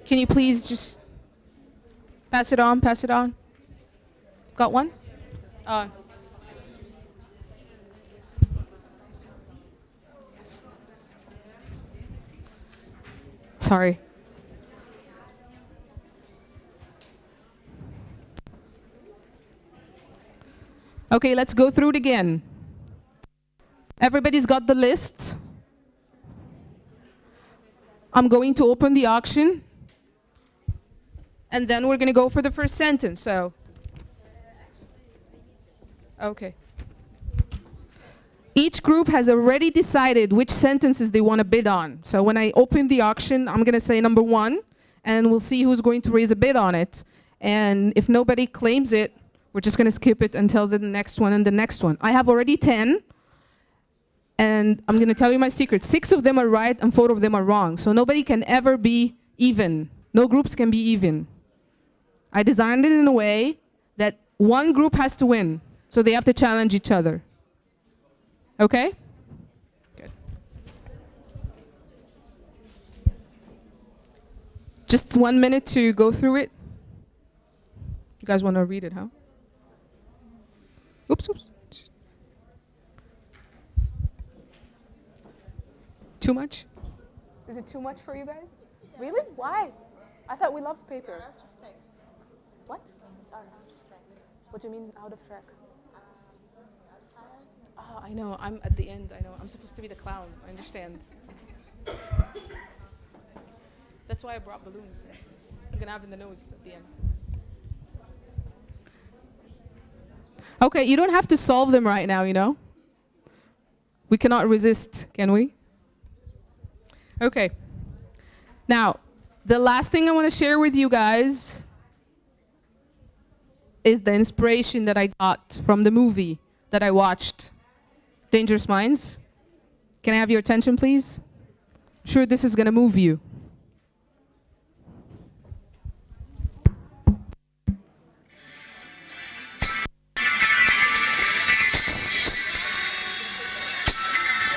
Can you please just pass it on, pass it on? Got one? Sorry. Okay, let's go through it again. Everybody's got the list. I'm going to open the auction. And then we're going to go for the first sentence, so. Okay. Each group has already decided which sentences they want to bid on. So when I open the auction, I'm going to say number 1, and we'll see who's going to raise a bid on it. And if nobody claims it, we're just going to skip it until the next one and the next one. I have already 10. And I'm going to tell you my secret. 6 of them are right and 4 of them are wrong. So nobody can ever be even. No groups can be even. I designed it in a way that one group has to win. So they have to challenge each other. Okay? Good. Just 1 minute to go through it. You guys want to read it, huh? Oops. Too much? Is it too much for you guys? Really? Why? I thought we loved paper. What? What do you mean out of track? Oh, I know. I'm at the end. I know. I'm supposed to be the clown. I understand. That's why I brought balloons. I'm going to have in the nose at the end. Okay, you don't have to solve them right now, you know? We cannot resist, can we? Okay. Now, the last thing I want to share with you guys is the inspiration that I got from the movie that I watched, Dangerous Minds. Can I have your attention, please? I'm sure this is going to move you.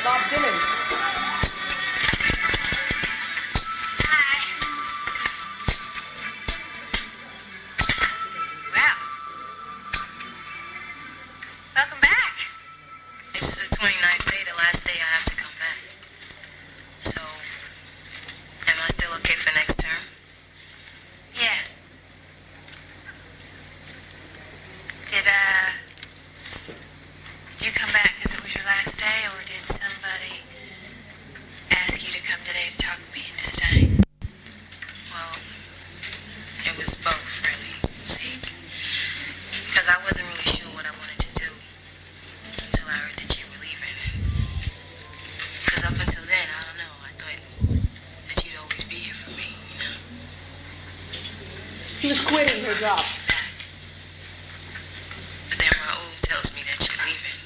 Bob Dylan. Well, welcome back. It's the 29th day, the last day I have to come back. So, am I still okay for next term? Yeah. Did you come back because it was your last day, or did somebody ask you to come today to talk me into staying? Well, it was both, really. See, because I wasn't really sure what I wanted to do until I heard that you were leaving. Because up until then, I don't know, I thought that you'd always be here for me, you know? She was quitting her job. But then Raoul tells me that you're leaving.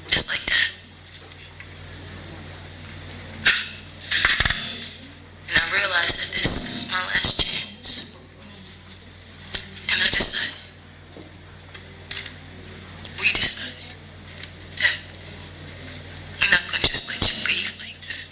Just like that. And I realized that this is my last chance. And I decided, we decided, that I'm not going to just let you leave like that.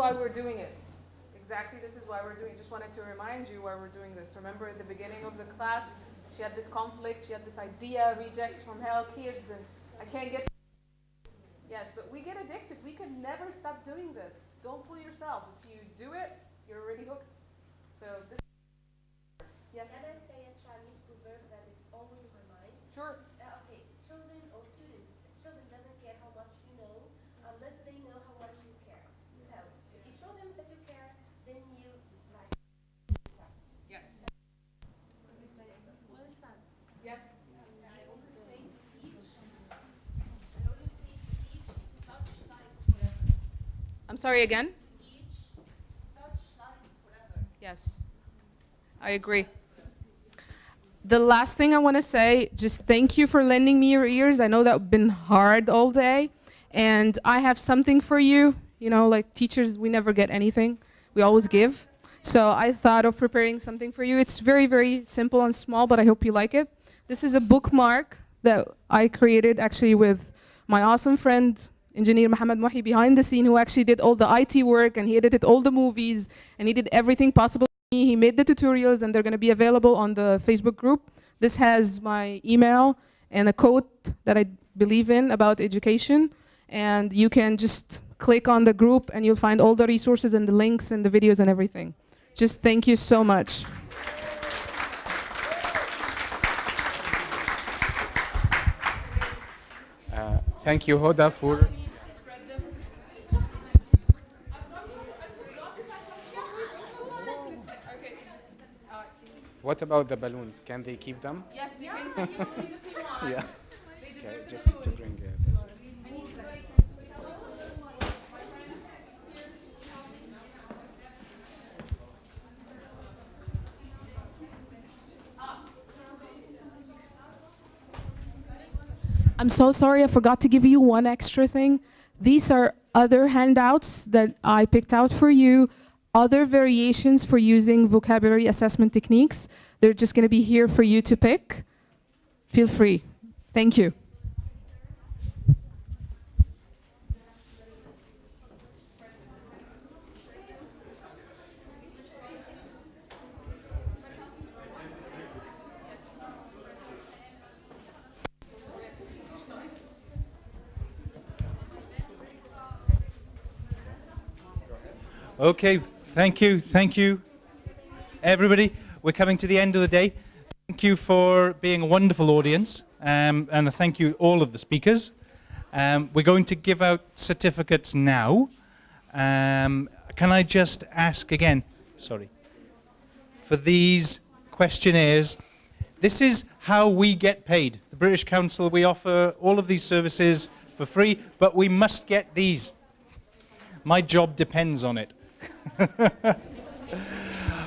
why we're doing it. Exactly, this is why we're doing it. Just wanted to remind you why we're doing this. Remember at the beginning of the class, she had this conflict, she had this idea, rejects from hell, kids, and I can't get. Yes, but we get addicted. We can never stop doing this. Don't fool yourselves. If you do it, you're already hooked. So this. Yes. Can I say a Chinese proverb that is always in my mind? Sure. Okay, children or students, children doesn't care how much you know unless they know how much you care. So if you show them that you care, then you like us. Yes. What is that? Yes. I always say to teach. I always say to teach is to touch lives forever. I'm sorry again? Teach, touch lives forever. Yes. I agree. The last thing I want to say, just thank you for lending me your ears. I know that's been hard all day. And I have something for you. You know, like teachers, we never get anything. We always give. So I thought of preparing something for you. It's very, very simple and small, but I hope you like it. This is a bookmark that I created actually with my awesome friend, engineer Mohamed behind the scene, who actually did all the IT work, and he edited all the movies, and he did everything possible. He made the tutorials, and they're going to be available on the Facebook group. This has my email and a quote that I believe in about education. And you can just click on the group, and you'll find all the resources and the links and the videos and everything. Just thank you so much. Thank you, Hoda, for. What about the balloons? Can they keep them? Yes, they can keep them if you want. Yeah. They Okay, deserve just the to balloons. bring this. I'm so sorry, I forgot to give you one extra thing. These are other handouts that I picked out for you, other variations for using vocabulary assessment techniques. They're just going to be here for you to pick. Feel free. Thank you. Okay, thank you, everybody. We're coming to the end of the day. Thank you for being a wonderful audience, and I thank you all of the speakers. We're going to give out certificates now. Can I just ask again, sorry, for these questionnaires, this is how we get paid. The British Council, we offer all of these services for free, but we must get these. My job depends on it.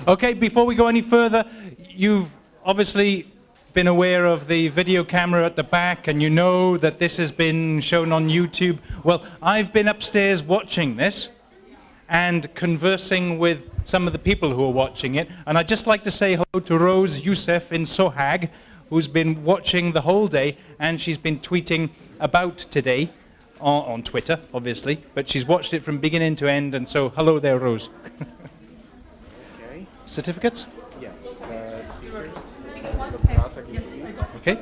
Okay, before we go any further, you've obviously been aware of the video camera at the back, and you know that this has been shown on YouTube. Well, I've been upstairs watching this and conversing with some of the people who are watching it, and I'd just like to say hello to Rose Youssef in Sohag, who's been watching the whole day, and she's been tweeting about today on Twitter, obviously, but she's watched it from beginning to end, and so hello there, Rose. Okay. Certificates? Yeah. The speakers. Okay.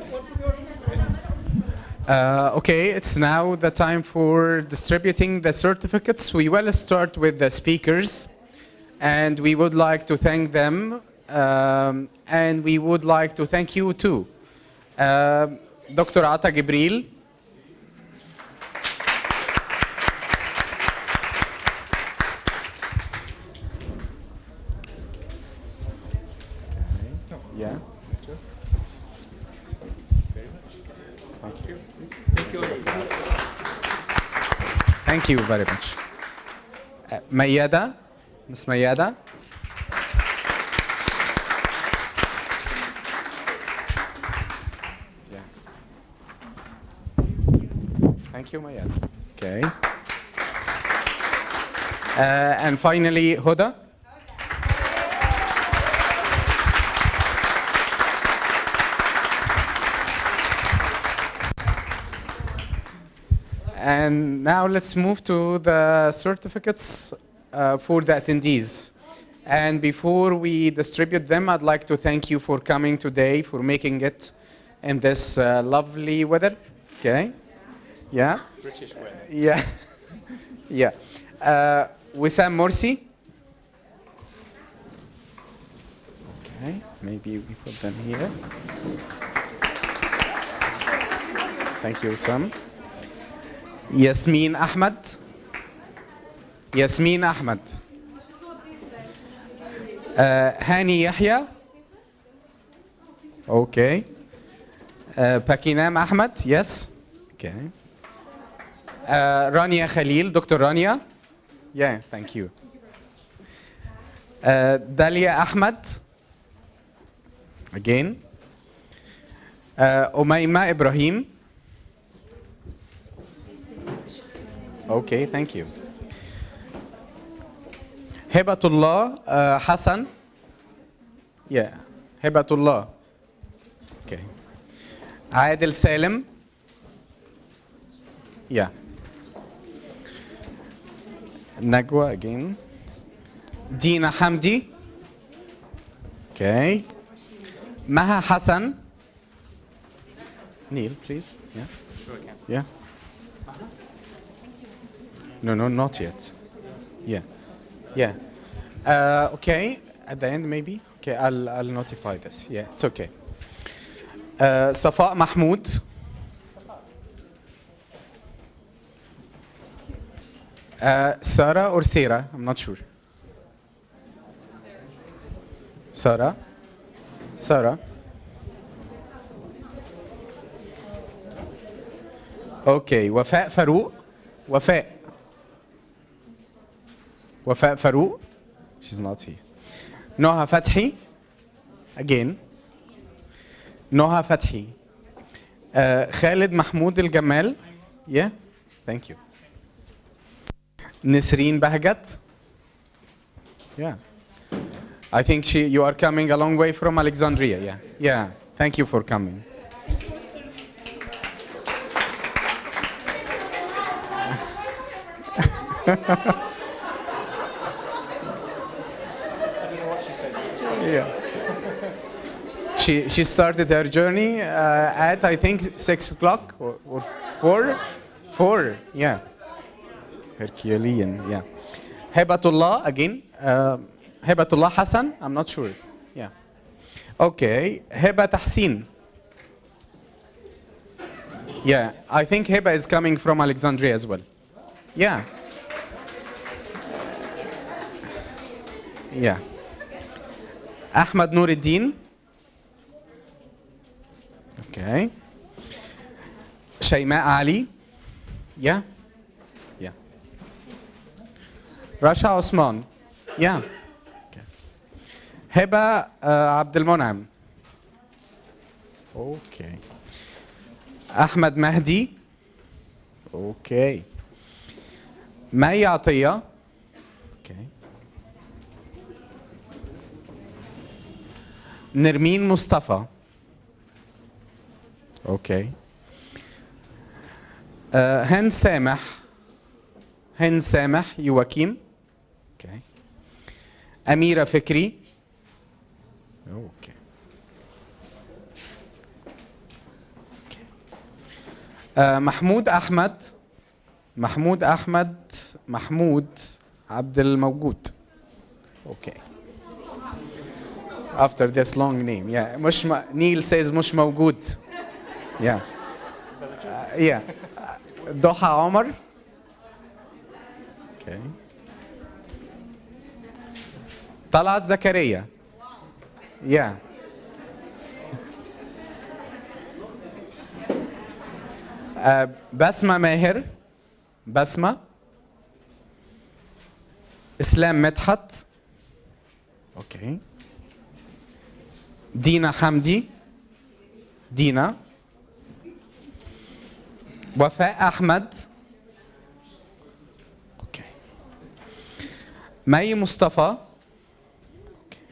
Okay, it's now the time for distributing the certificates. We will start with the speakers, and we would like to thank them, and we would like to thank you too. Dr. Ata Gibril. Yeah. Thank you. Thank you very much. Mayada, Miss Mayada. Yeah. Thank you, Mayada. Okay. And finally, Hoda. And now let's move to the certificates for the attendees. And before we distribute them, I'd like to thank you for coming today, for making it in this lovely weather. Okay? Yeah? British weather. Yeah. Yeah. Wissam Morsi. Okay, maybe we put them here. Thank you, Wissam. Yasmin Ahmed. Yasmin Ahmed. Hani Yahya. Okay. Pakinam Ahmed. Yes. Okay. Rania Khalil, Dr. Rania. Yeah, thank you. Dalia Ahmed. Again. Umayma Ibrahim. Okay, thank you. Hibatullah Hassan. Yeah, Hibatullah. Okay. Adil Salim. Yeah. Nagwa again. Dina Hamdi. Okay. Maha Hassan. Neil, please. Yeah. Sure I can. Yeah. No, not yet. Yeah. Yeah. Okay. At the end, maybe. Okay, I'll notify this. Yeah, it's okay. Safa Mahmoud. Sarah or Sarah? I'm not sure. Sarah. Sarah. Okay. Wafa Farouk. Wafa. Wafa Farouk. She's not here. Noha Fathi. Again. Noha Fathi. Khalid Mahmoud Al Gamal. Yeah. Thank you. Nisreen Bahgat. Yeah. I think you are coming a long way from Alexandria. Yeah. Yeah. Thank you for coming. Yeah. She started her journey at I think 6 o'clock or 4. Yeah. Herculean. Yeah. Hibatullah again. Hibatullah Hassan. I'm not sure. Yeah. Okay. Hiba Tahsin. Yeah. I think Hiba is coming from Alexandria as well. Yeah. Yeah. Ahmad Nuruddin. Okay. Shayma Ali. Yeah. Yeah. Rasha Osman. Yeah. Okay. Heba Abdul Monam. Okay. Ahmad Mahdi. Okay. May Atiya. Okay. Nermeen Mustafa. Okay. Hen Samah. Hen Samah Joaquim. Okay. Amira Fikri. Okay. Mahmoud Ahmed. Mahmoud Ahmed. Mahmoud Abdel Mawgood. Okay. After this long name, yeah. Neil says Mush Mawgood. Yeah. Yeah. Doha Omar. Okay. Talat Zakaria. Yeah. Basma Meher. Basma. Islam Medhat. Okay. Dina Hamdi. Dina. Wafa Ahmed. Okay. May Mustafa. Okay.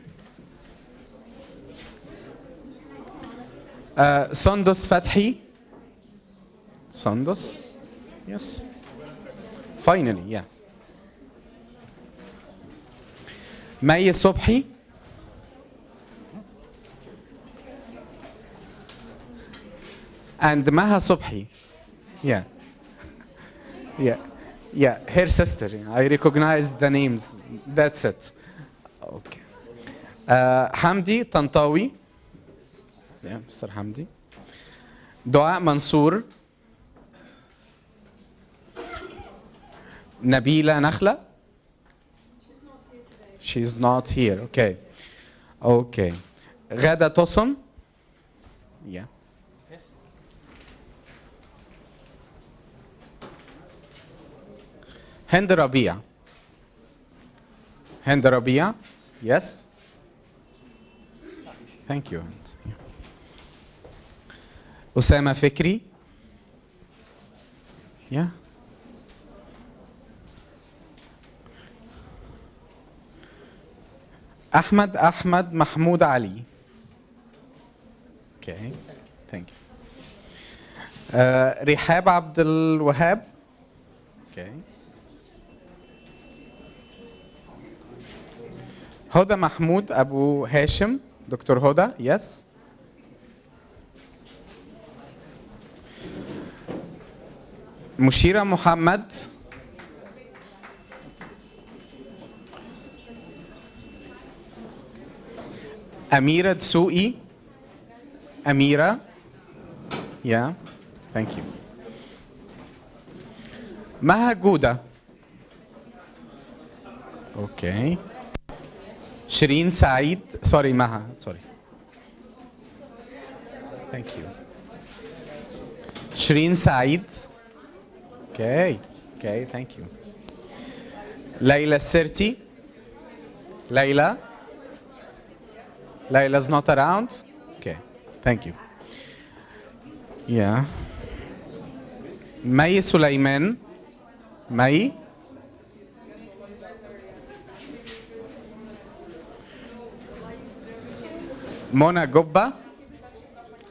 Sandos Fathi. Sandos. Yes. Finally, yeah. مي صبحي. And Maha Subhi. Yeah. Yeah. Yeah, her sister. I recognize the names. That's it. Okay. Hamdi Tantawi. Yeah, Mr. Hamdi. Dua Mansour. Nabila Nakhla. She's not here. Okay. Okay. Ghada Tosun. Yeah. Hind Rabia. Hind Rabia. Yes. Thank you. Usama Fikri. Yeah. Ahmad Mahmoud Ali. Okay. Thank you. Rihab Abdul Wahab. Okay. Hoda Mahmoud Abu Hashim. Dr. Hoda, yes. Mushira Muhammad. Amira Dsu'i. Amira. Yeah, thank you. Maha Gouda. Okay. Shireen Saeed. Sorry, Maha. Sorry. Thank you. Shireen Saeed. Okay. Okay, thank you. Layla Sirti. Layla. Layla's not around? Okay, thank you. Yeah. May Sulaiman. May. Mona Gobba.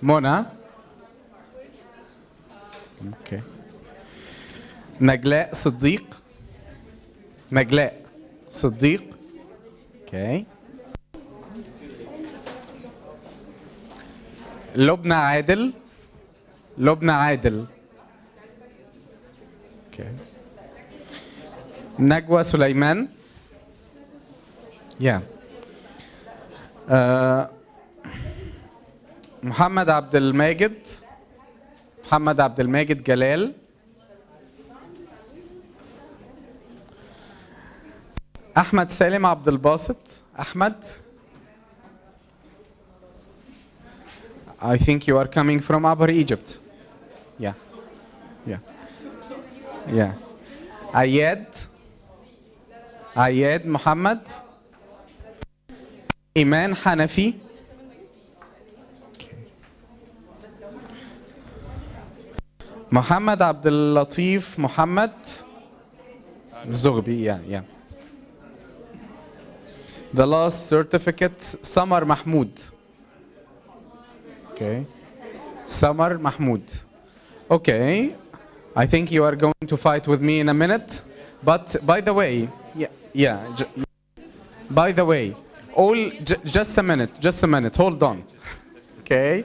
Mona. Okay. Nagla Siddiq. Nagla Siddiq. Okay. Lubna Adil. Lubna Adil. Okay. Nagwa Sulaiman. Yeah. Muhammad Abdul Majid. Muhammad Abdul Majid Galal. Ahmad Salim Abdul Basit. Ahmad. I think you are coming from Upper Egypt. Yeah. Yeah. Yeah. Ayed Muhammad. Iman Hanafi. Muhammad Abdul Latif Muhammad Zughbi. Yeah, yeah. The last certificate, Samar Mahmoud. Okay. Samar Mahmoud. Okay. I think you are going to fight with me in a minute. But by the way, by the way, just a minute, hold on. Okay.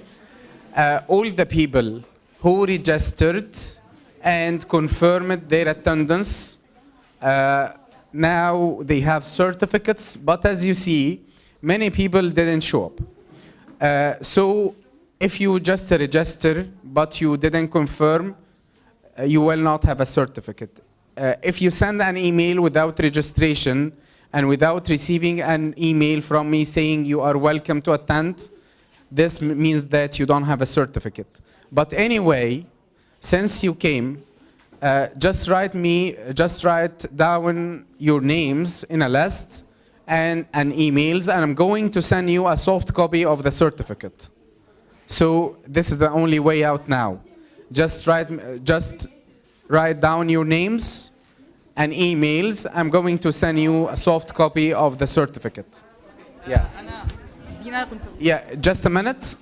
All the people who registered and confirmed their attendance, now they have certificates, but as you see, many people didn't show up. So if you just register, but you didn't confirm, you will not have a certificate. If you send an email without registration and without receiving an email from me saying you are welcome to attend, this means that you don't have a certificate. But anyway, since you came, just write down your names in a list and emails, and I'm going to send you a soft copy of the certificate. So this is the only way out now. Just write down your names and emails. I'm going to send you a soft copy of the certificate. Yeah. Yeah, just a minute.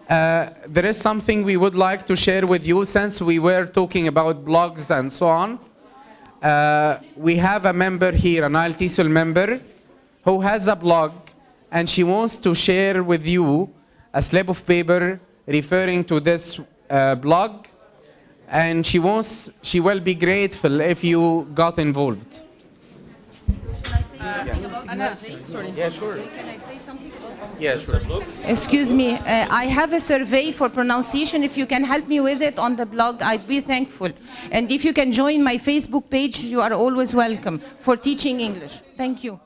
There is something we would like to share with you since we were talking about blogs and so on. We have a member here, a NileTESOL member. who has a blog and she wants to share with you a slip of paper referring to this blog, and she will be grateful if you got involved. Sorry. Yeah, sure. Can I say something about this? Yeah, sure. Excuse me, I have a survey for pronunciation. If you can help me with it on the blog, I'd be thankful. And if you can join my Facebook page, you are always welcome for teaching English. Thank you.